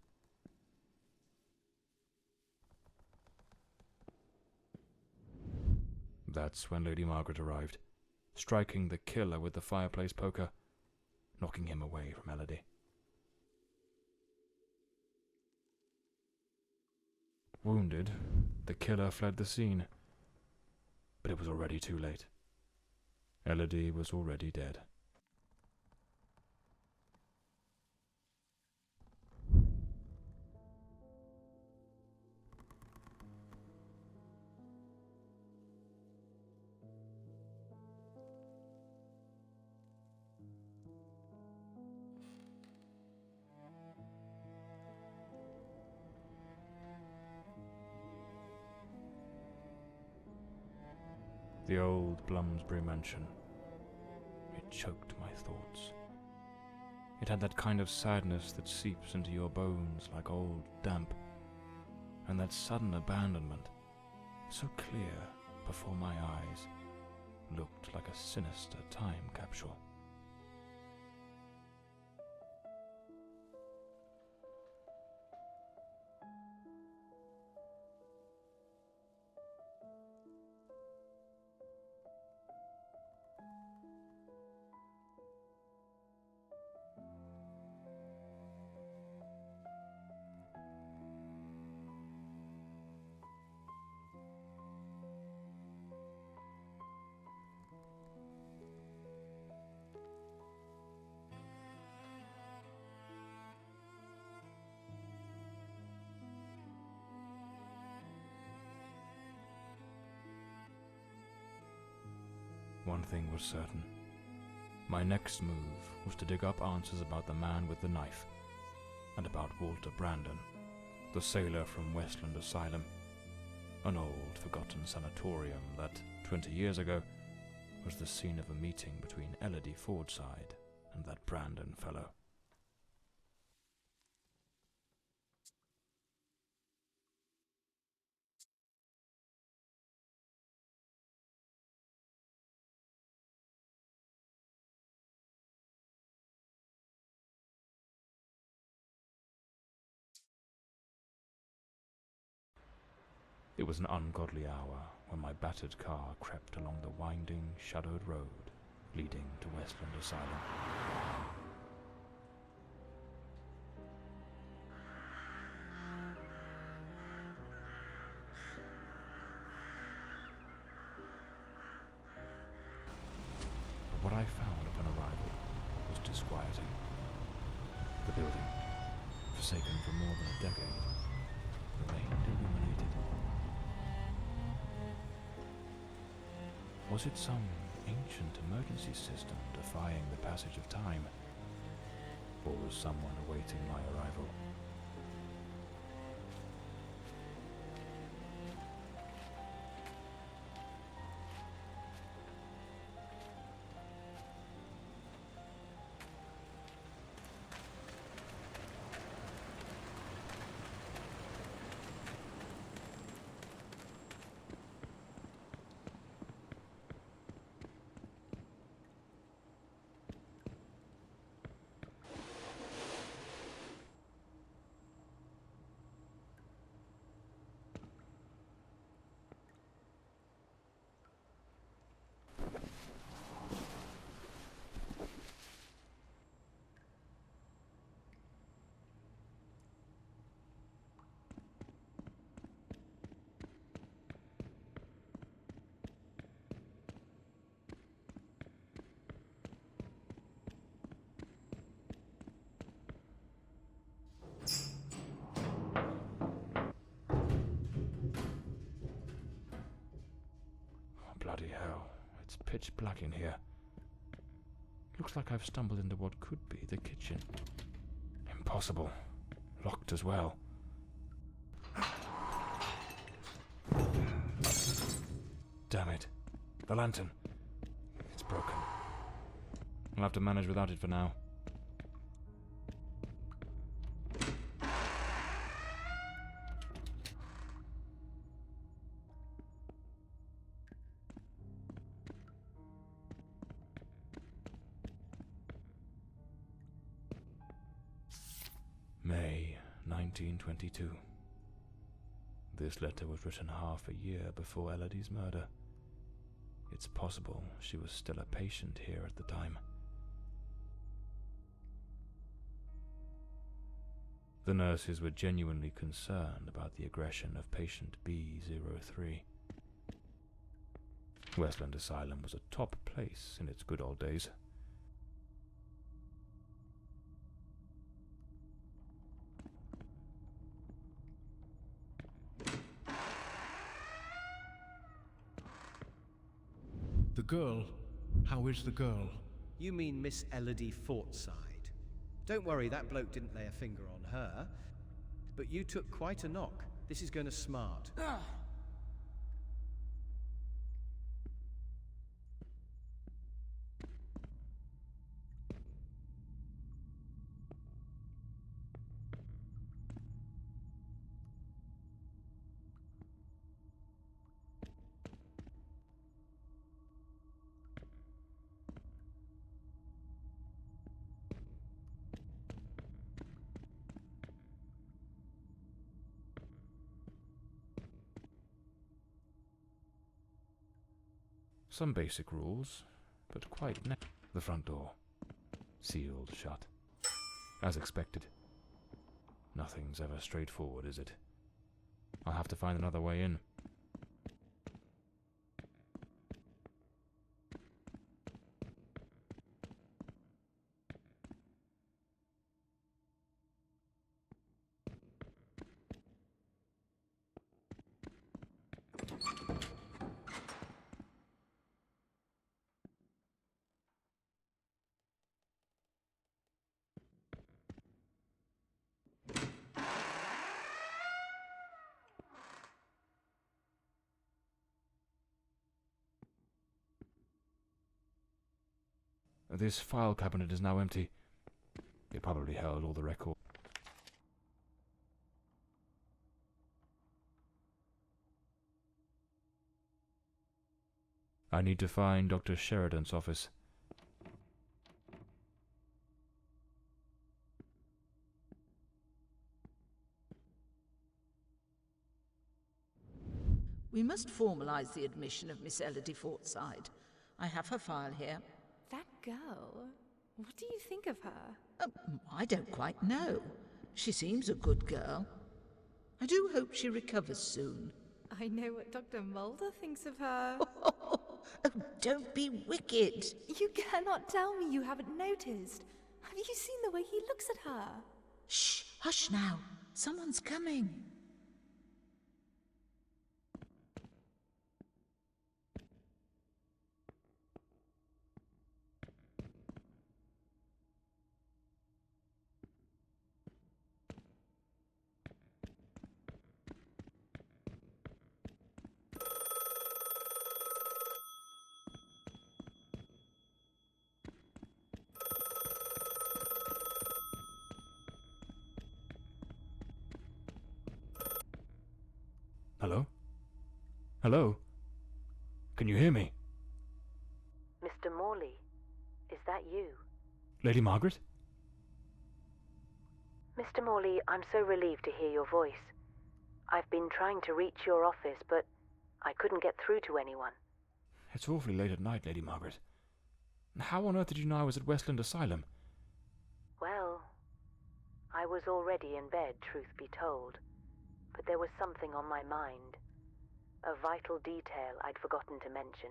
That's when Lady Margaret arrived, striking the killer with the fireplace poker, knocking him away from Elodie. Wounded, the killer fled the scene, but it was already too late. Elodie was already dead. The old Bloomsbury mansion. It choked my thoughts. It had that kind of sadness that seeps into your bones like old damp, and that sudden abandonment, so clear before my eyes, looked like a sinister time capsule. One thing was certain. My next move was to dig up answers about the man with the knife, and about Walter Brandon, the sailor from Westland Asylum, an old, forgotten sanatorium that, 20 years ago, was the scene of a meeting between Elodie Fordside and that Brandon fellow. It was an ungodly hour when my battered car crept along the winding, shadowed road leading to Westland Asylum. But what I found upon arrival was disquieting. The building, forsaken for more than a decade, remained illuminated. Was it some ancient emergency system defying the passage of time? Or was someone awaiting my arrival? It's pitch black in here. Looks like I've stumbled into what could be the kitchen. Impossible. Locked as well. Damn it. The lantern. It's broken. I'll have to manage without it for now. May 1922. This letter was written half a year before Elodie's murder. It's possible she was still a patient here at the time. The nurses were genuinely concerned about the aggression of patient B03. Westland Asylum was a top place in its good old days. The girl? How is the girl? You mean Miss Elodie Fordside. Don't worry, that bloke didn't lay a finger on her. But you took quite a knock. This is going to smart. Some basic rules, but quite the front door. Sealed shut. As expected. Nothing's ever straightforward, is it? I'll have to find another way in. This file cabinet is now empty. It probably held all the records. I need to find Dr. Sheridan's office. We must formalize the admission of Miss Elodie Fordside. I have her file here. That girl? What do you think of her? I don't quite know. She seems a good girl. I do hope she recovers soon. I know what Dr. Mulder thinks of her. Oh, don't be wicked. You cannot tell me you haven't noticed. Have you seen the way he looks at her? Shh, hush now. Someone's coming. Hello? Hello? Can you hear me? Mr. Morley, is that you? Lady Margaret? Mr. Morley, I'm so relieved to hear your voice. I've been trying to reach your office, but I couldn't get through to anyone. It's awfully late at night, Lady Margaret. How on earth did you know I was at Westland Asylum? Well, I was already in bed, truth be told. But there was something on my mind. A vital detail I'd forgotten to mention.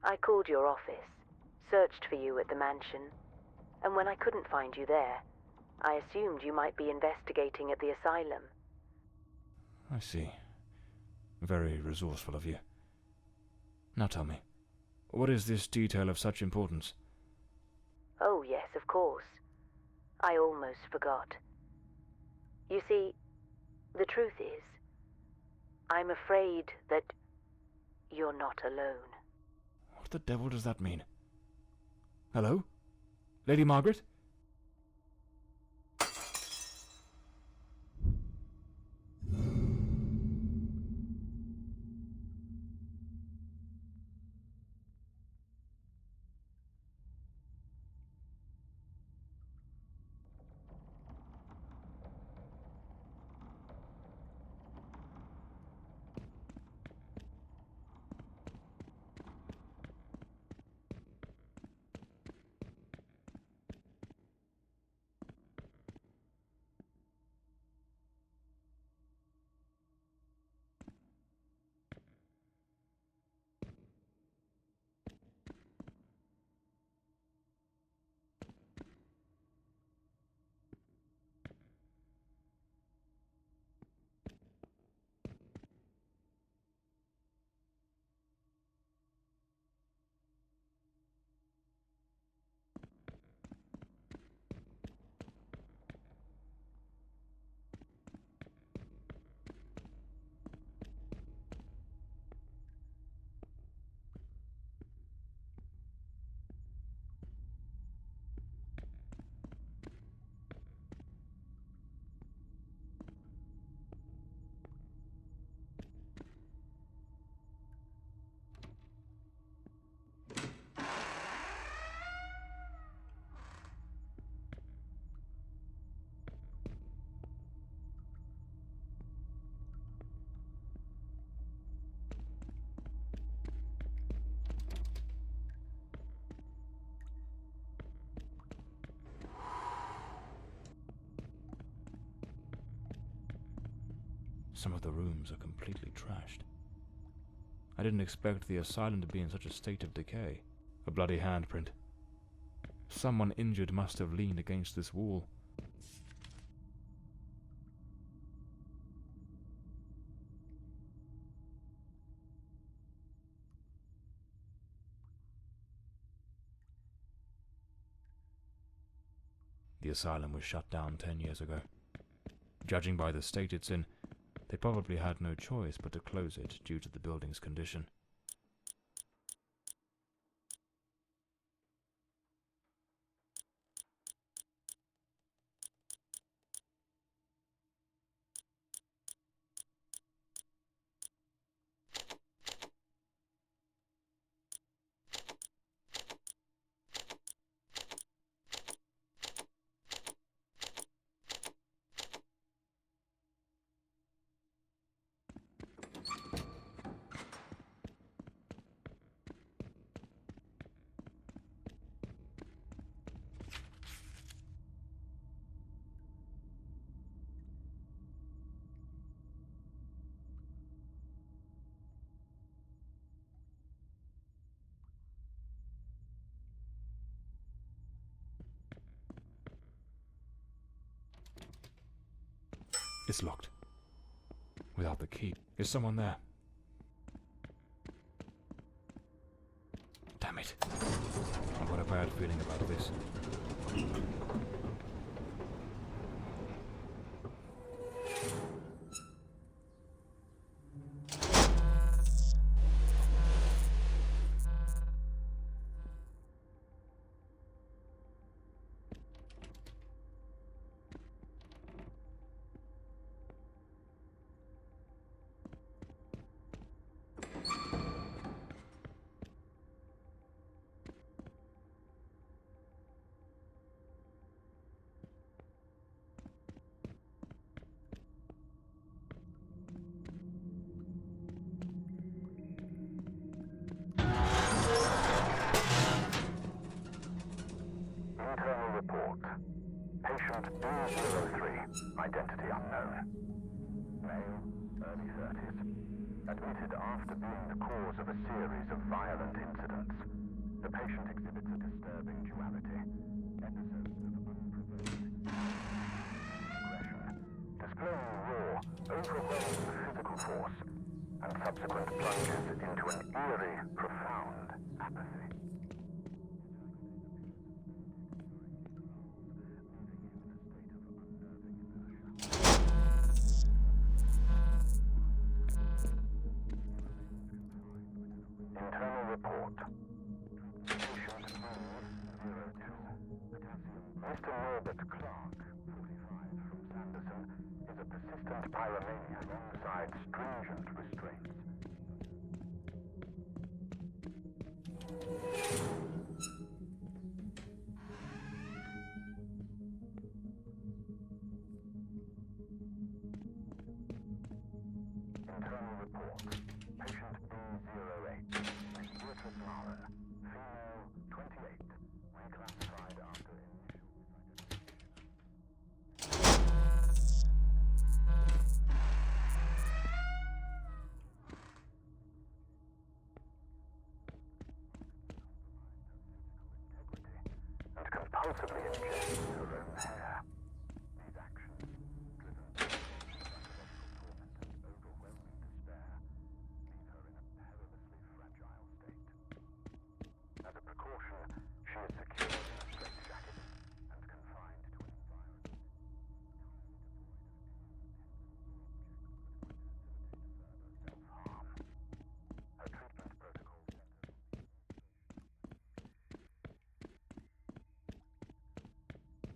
I called your office, searched for you at the mansion, and when I couldn't find you there, I assumed you might be investigating at the asylum. I see. Very resourceful of you. Now tell me, What is this detail of such importance? Oh, yes, of course. I almost forgot. You see, the truth is, I'm afraid that you're not alone. What the devil does that mean? Hello? Lady Margaret? Some of the rooms are completely trashed. I didn't expect the asylum to be in such a state of decay. A bloody handprint. Someone injured must have leaned against this wall. The asylum was shut down 10 years ago. Judging by the state it's in, they probably had no choice but to close it due to the building's condition. It's locked. Without the key. Is someone there? Damn it. I've got a bad feeling about this. Report. Patient B03, identity unknown. Male, early 30s. Admitted after being the cause of a series of violent incidents. The patient exhibits a disturbing duality. Episodes of unprovoked aggression, displaying raw, overwhelming physical force, and subsequent plunges into an eerie, profound apathy. Mr. Norbert Clark, 45, from Sanderson, is a persistent pyromaniac alongside stringent restraints. Internal report. Patient B08. Miss Beatrice Mara. Female, 28. Reclassified after initial and compulsively injects her own hair. These actions, driven by psychological torment and overwhelming despair, leave her in a perilously fragile state. As a precaution, she is secured in a straitjacket and confined to an environment entirely devoid of any mental or objects that could facilitate further self-harm. Her treatment protocol centers on the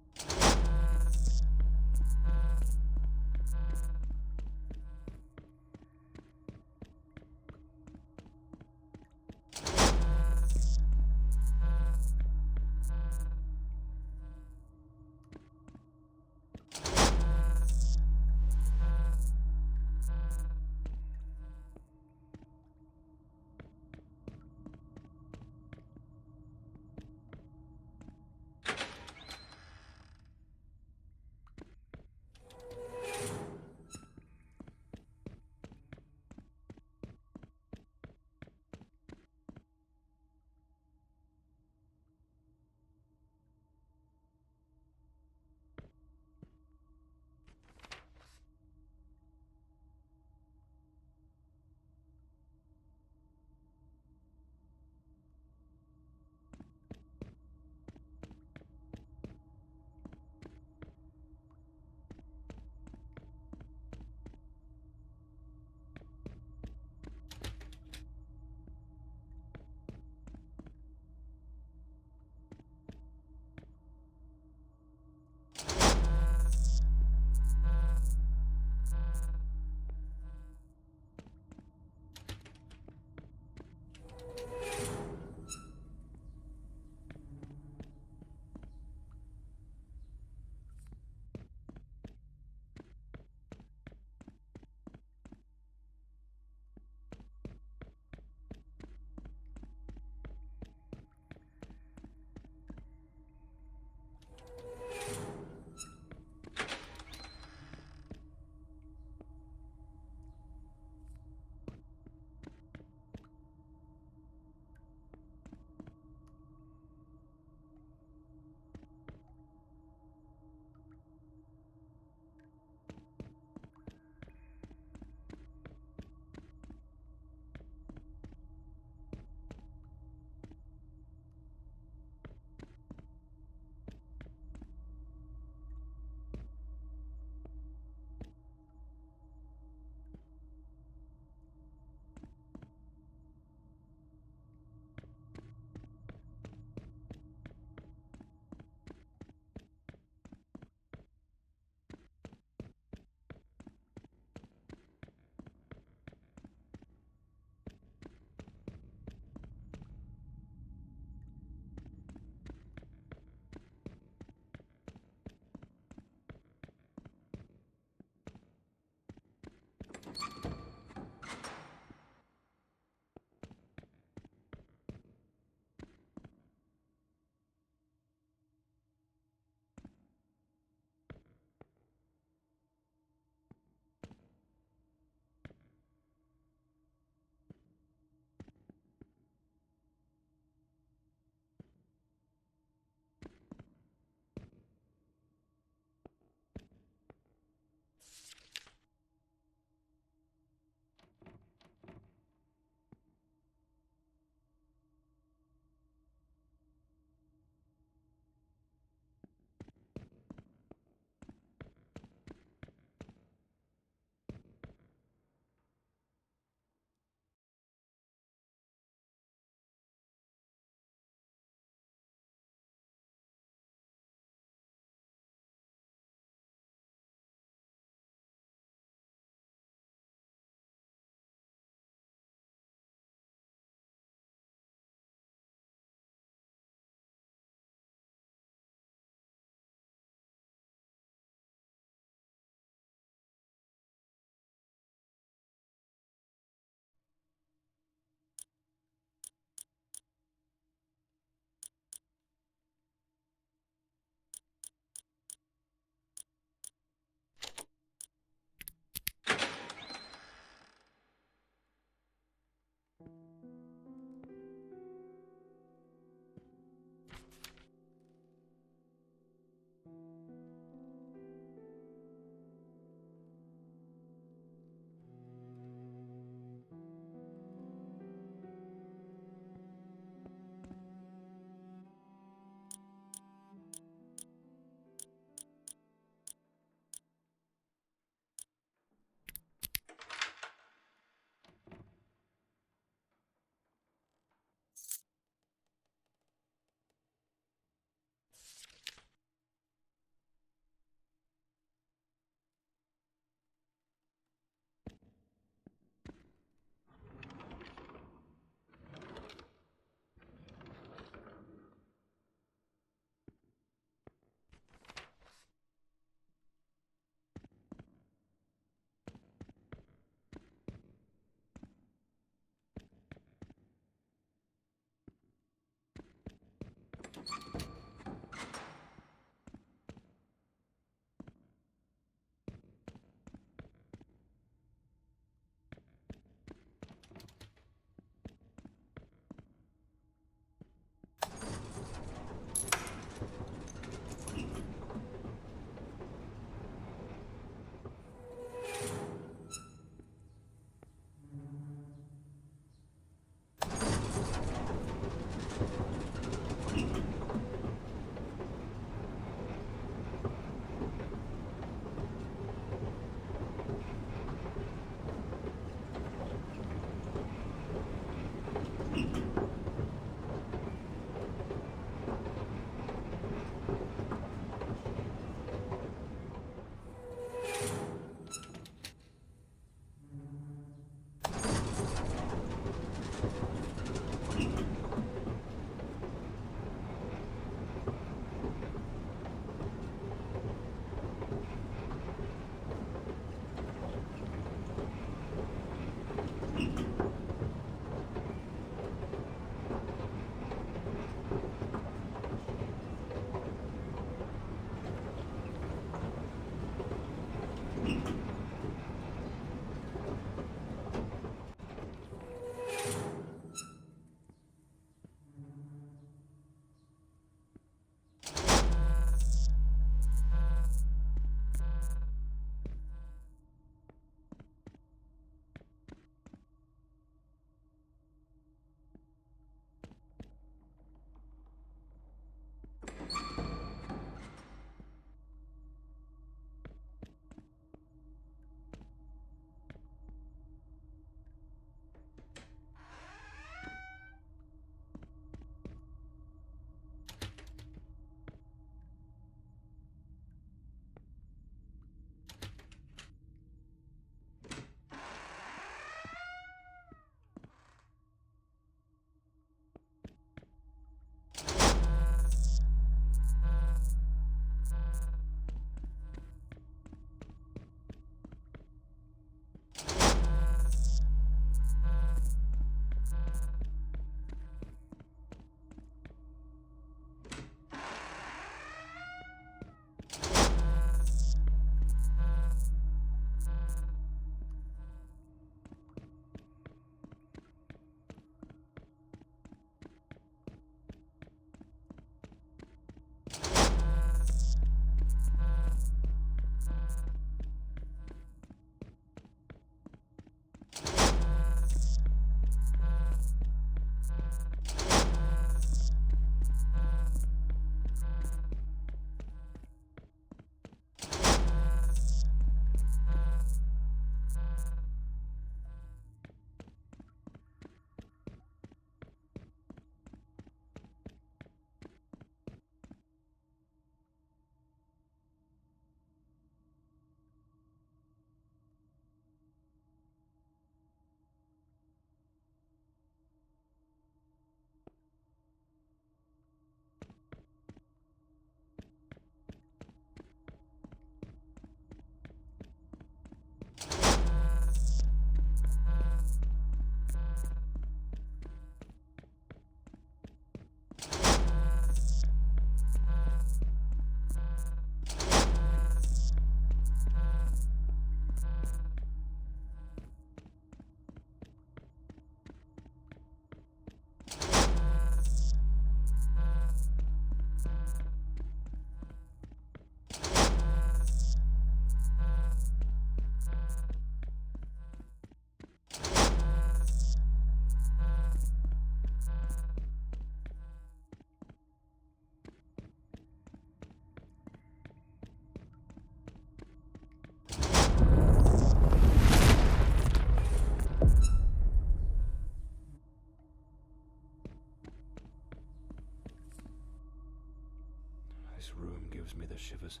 gives me the shivers.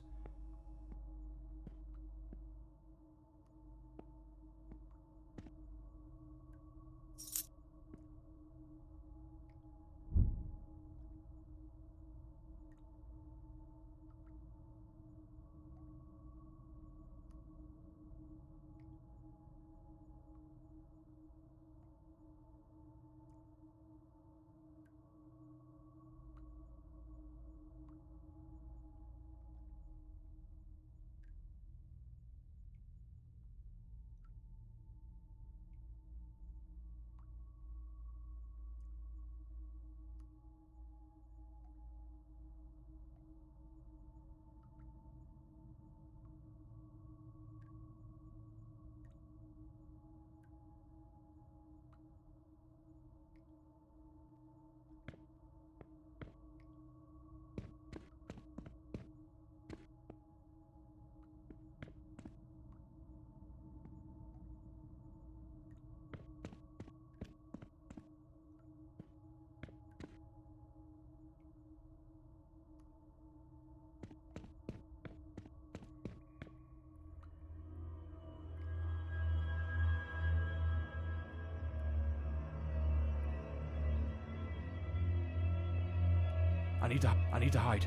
I need to hide.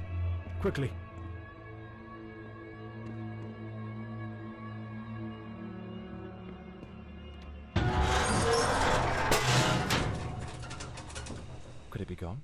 Quickly. Could it be gone?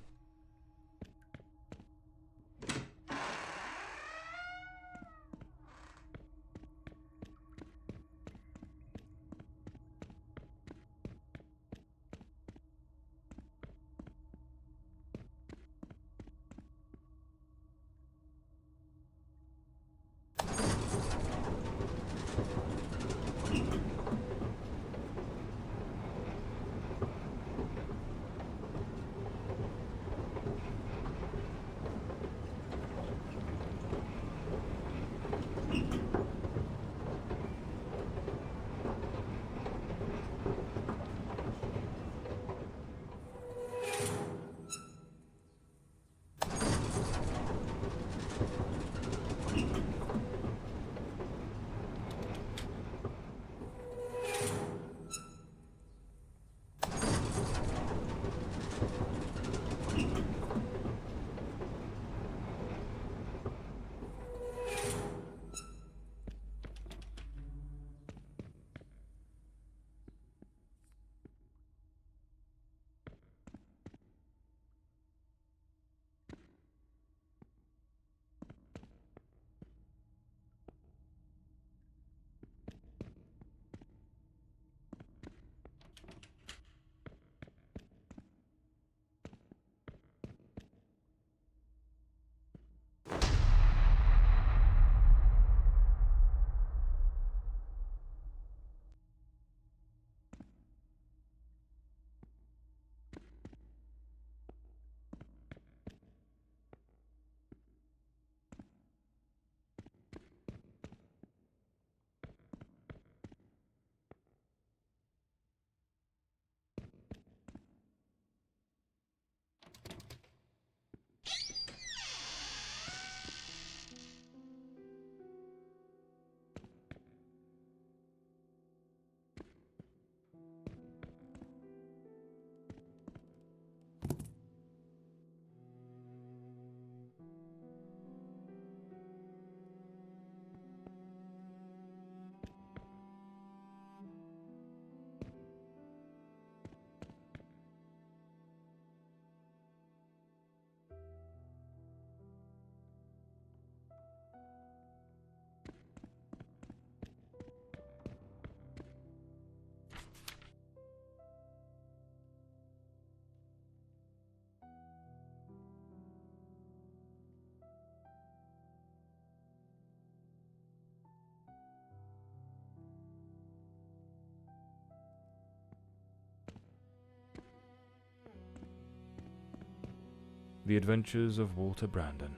The Adventures of Walter Brandon,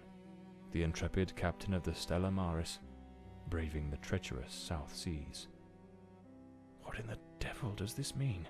the intrepid captain of the Stella Maris, braving the treacherous South Seas. What in the devil does this mean?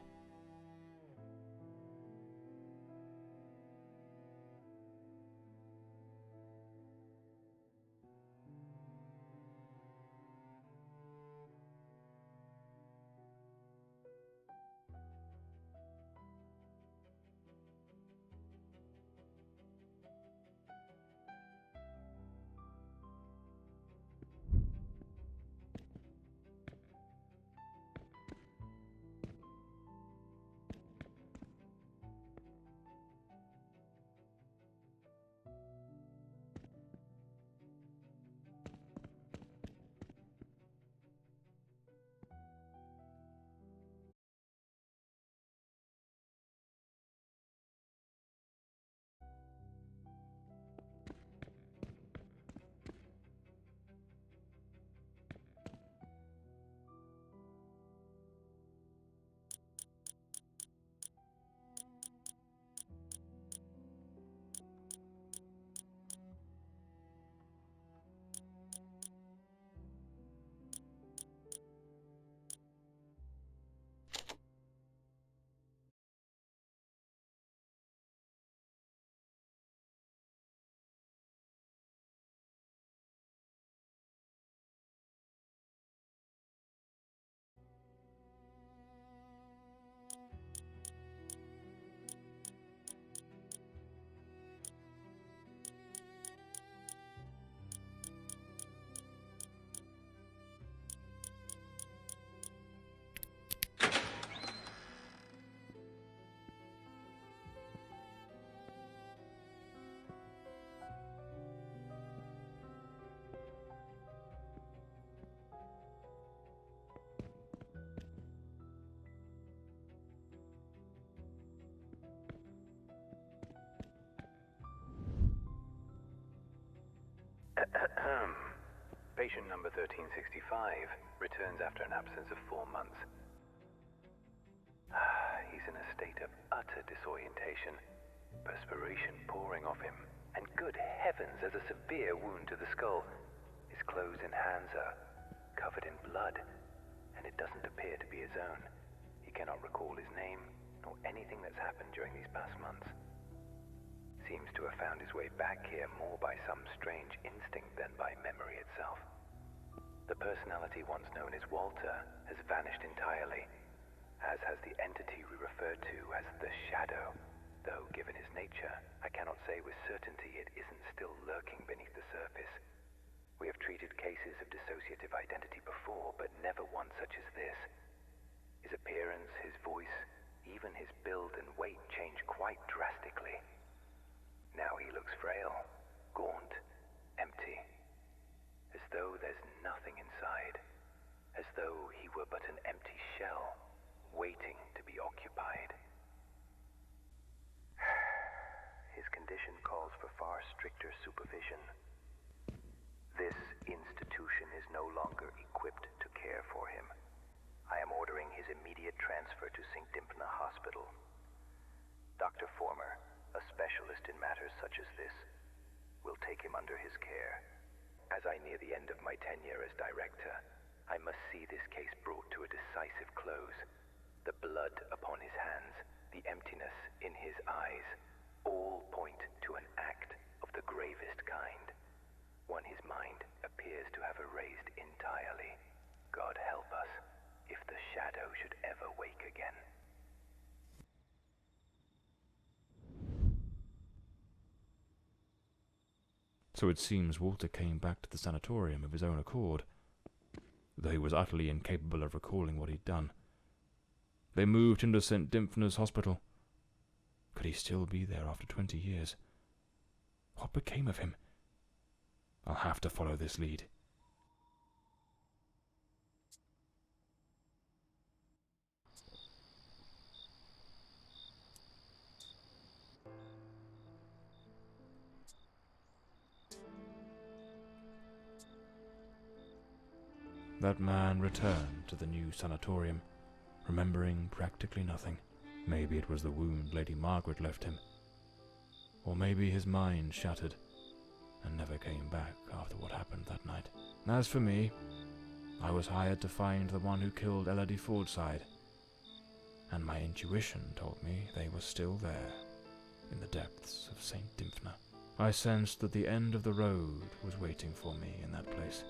Patient number 1365 returns after an absence of 4 months. He's in a state of utter disorientation, perspiration pouring off him, and good heavens, there's a severe wound to the skull. His clothes and hands are covered in blood, and it doesn't appear to be his own. He cannot recall his name, nor anything that's happened during these past months. Seems to have found his way back here more by some strange instinct than by memory itself. The personality once known as Walter has vanished entirely, as has the entity we refer to as the Shadow, though given his nature, I cannot say with certainty it isn't still lurking beneath the surface. We have treated cases of dissociative identity before, but never one such as this. His appearance, his voice, even his build and weight change quite drastically. Now he looks frail, gaunt, empty, as though there's nothing inside, as though he were but an empty shell, waiting to be occupied. His condition calls for far stricter supervision. This institution is no longer equipped to care for him. I am ordering his immediate transfer to St. Dymphna Hospital. Dr. Former, a specialist in matters such as this, will take him under his care. As I near the end of my tenure as director, I must see this case brought to a decisive close. The blood upon his hands, the emptiness in his eyes, all point to an act of the gravest kind. One his mind appears to have erased entirely. God help us, if the Shadow should ever wake again. So it seems Walter came back to the sanatorium of his own accord, though he was utterly incapable of recalling what he'd done. They moved him to St. Dymphna's Hospital. Could he still be there after 20 years? What became of him? I'll have to follow this lead. That man returned to the new sanatorium, remembering practically nothing. Maybe it was the wound Lady Margaret left him. Or maybe his mind shattered and never came back after what happened that night. As for me, I was hired to find the one who killed Elodie Fordside, and my intuition told me they were still there, in the depths of St. Dymphna. I sensed that the end of the road was waiting for me in that place.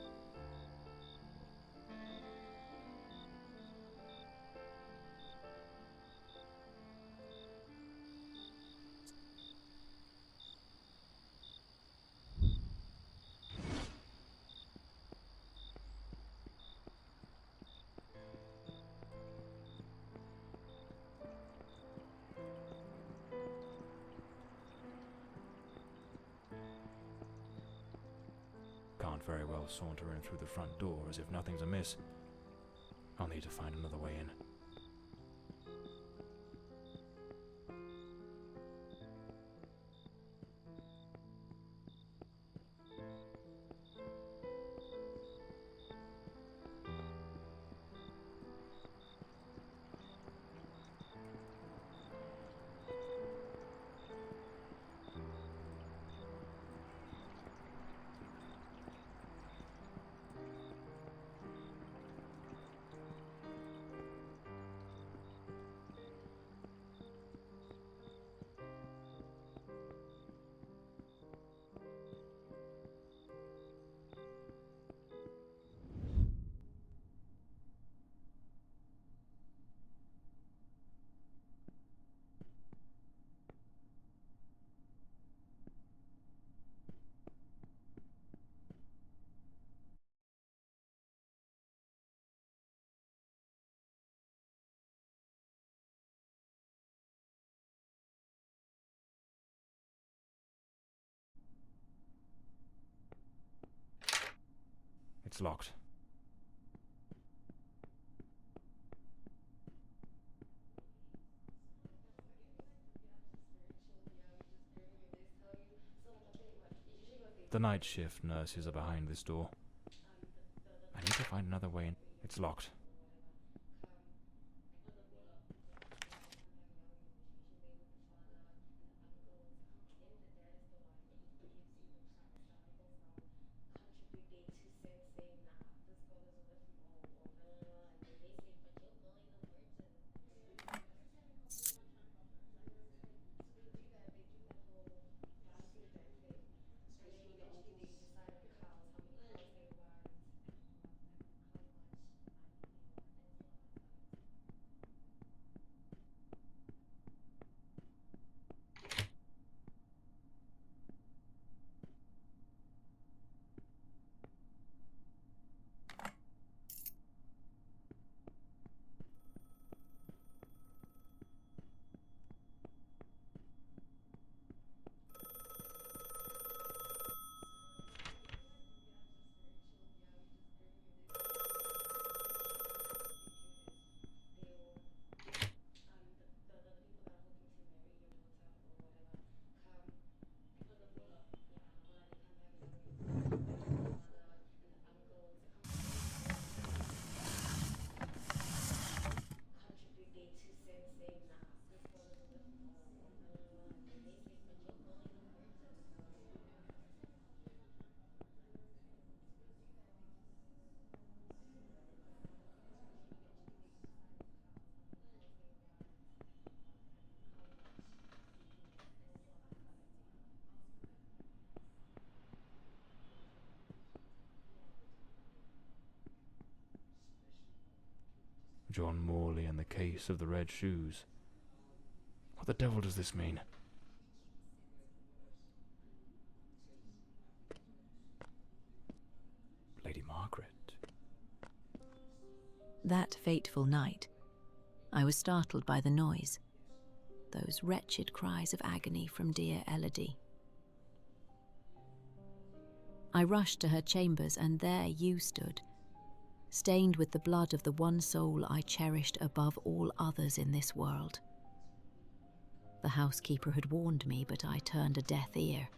Can't very well saunter in through the front door as if nothing's amiss. I'll need to find another way in. It's locked. The night shift nurses are behind this door. I need to find another way in. It's locked. John Morley and the case of the red shoes. What the devil does this mean? Lady Margaret. That fateful night, I was startled by the noise. Those wretched cries of agony from dear Elodie. I rushed to her chambers, and there you stood, stained with the blood of the one soul I cherished above all others in this world. The housekeeper had warned me, but I turned a deaf ear.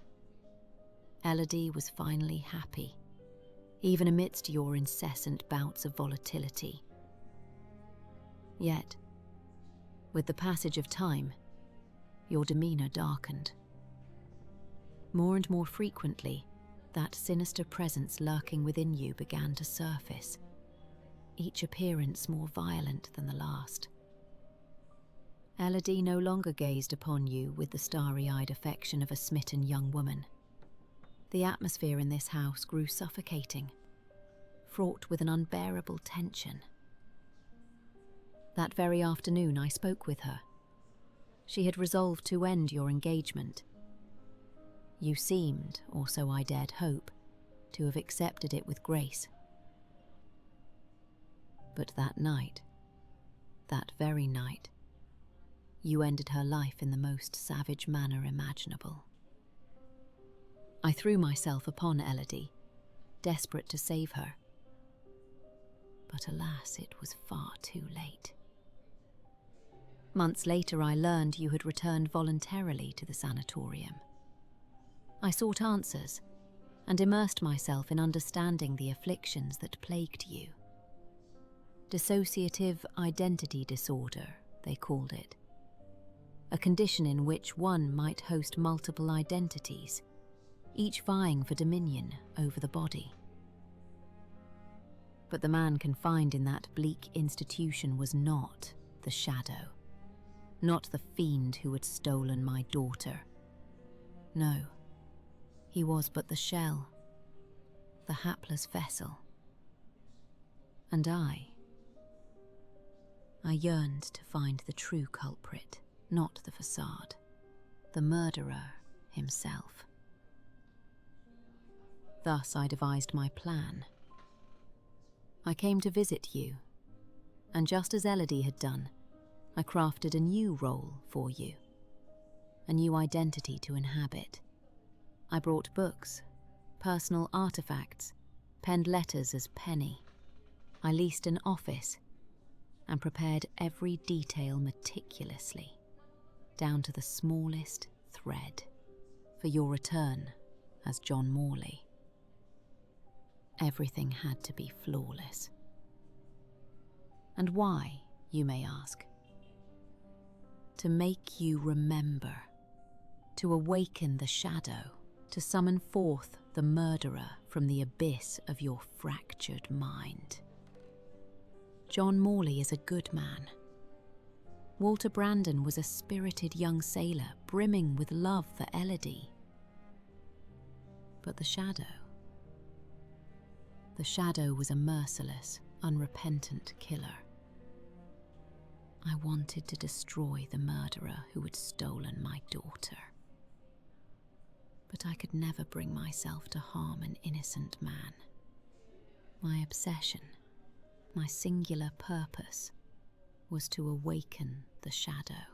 Elodie was finally happy, even amidst your incessant bouts of volatility. Yet, with the passage of time, your demeanour darkened. More and more frequently, that sinister presence lurking within you began to surface, each appearance more violent than the last. Elodie no longer gazed upon you with the starry-eyed affection of a smitten young woman. The atmosphere in this house grew suffocating, fraught with an unbearable tension. That very afternoon I spoke with her. She had resolved to end your engagement. You seemed, or so I dared hope, to have accepted it with grace. But that night, that very night, you ended her life in the most savage manner imaginable. I threw myself upon Elodie, desperate to save her. But alas, it was far too late. Months later, I learned you had returned voluntarily to the sanatorium. I sought answers and immersed myself in understanding the afflictions that plagued you. Dissociative identity disorder, they called it. A condition in which one might host multiple identities, each vying for dominion over the body. But the man confined in that bleak institution was not the shadow, not the fiend who had stolen my daughter. No, he was but the shell, the hapless vessel. And I yearned to find the true culprit, not the facade, the murderer himself. Thus I devised my plan. I came to visit you, and just as Elodie had done, I crafted a new role for you, a new identity to inhabit. I brought books, personal artifacts, penned letters as Penny. I leased an office and prepared every detail meticulously, down to the smallest thread, for your return as John Morley. Everything had to be flawless. And why, you may ask? To make you remember, to awaken the shadow, to summon forth the murderer from the abyss of your fractured mind. John Morley is a good man. Walter Brandon was a spirited young sailor brimming with love for Elodie. But the shadow was a merciless, unrepentant killer. I wanted to destroy the murderer who had stolen my daughter. But I could never bring myself to harm an innocent man. My obsession, my singular purpose, was to awaken the shadow.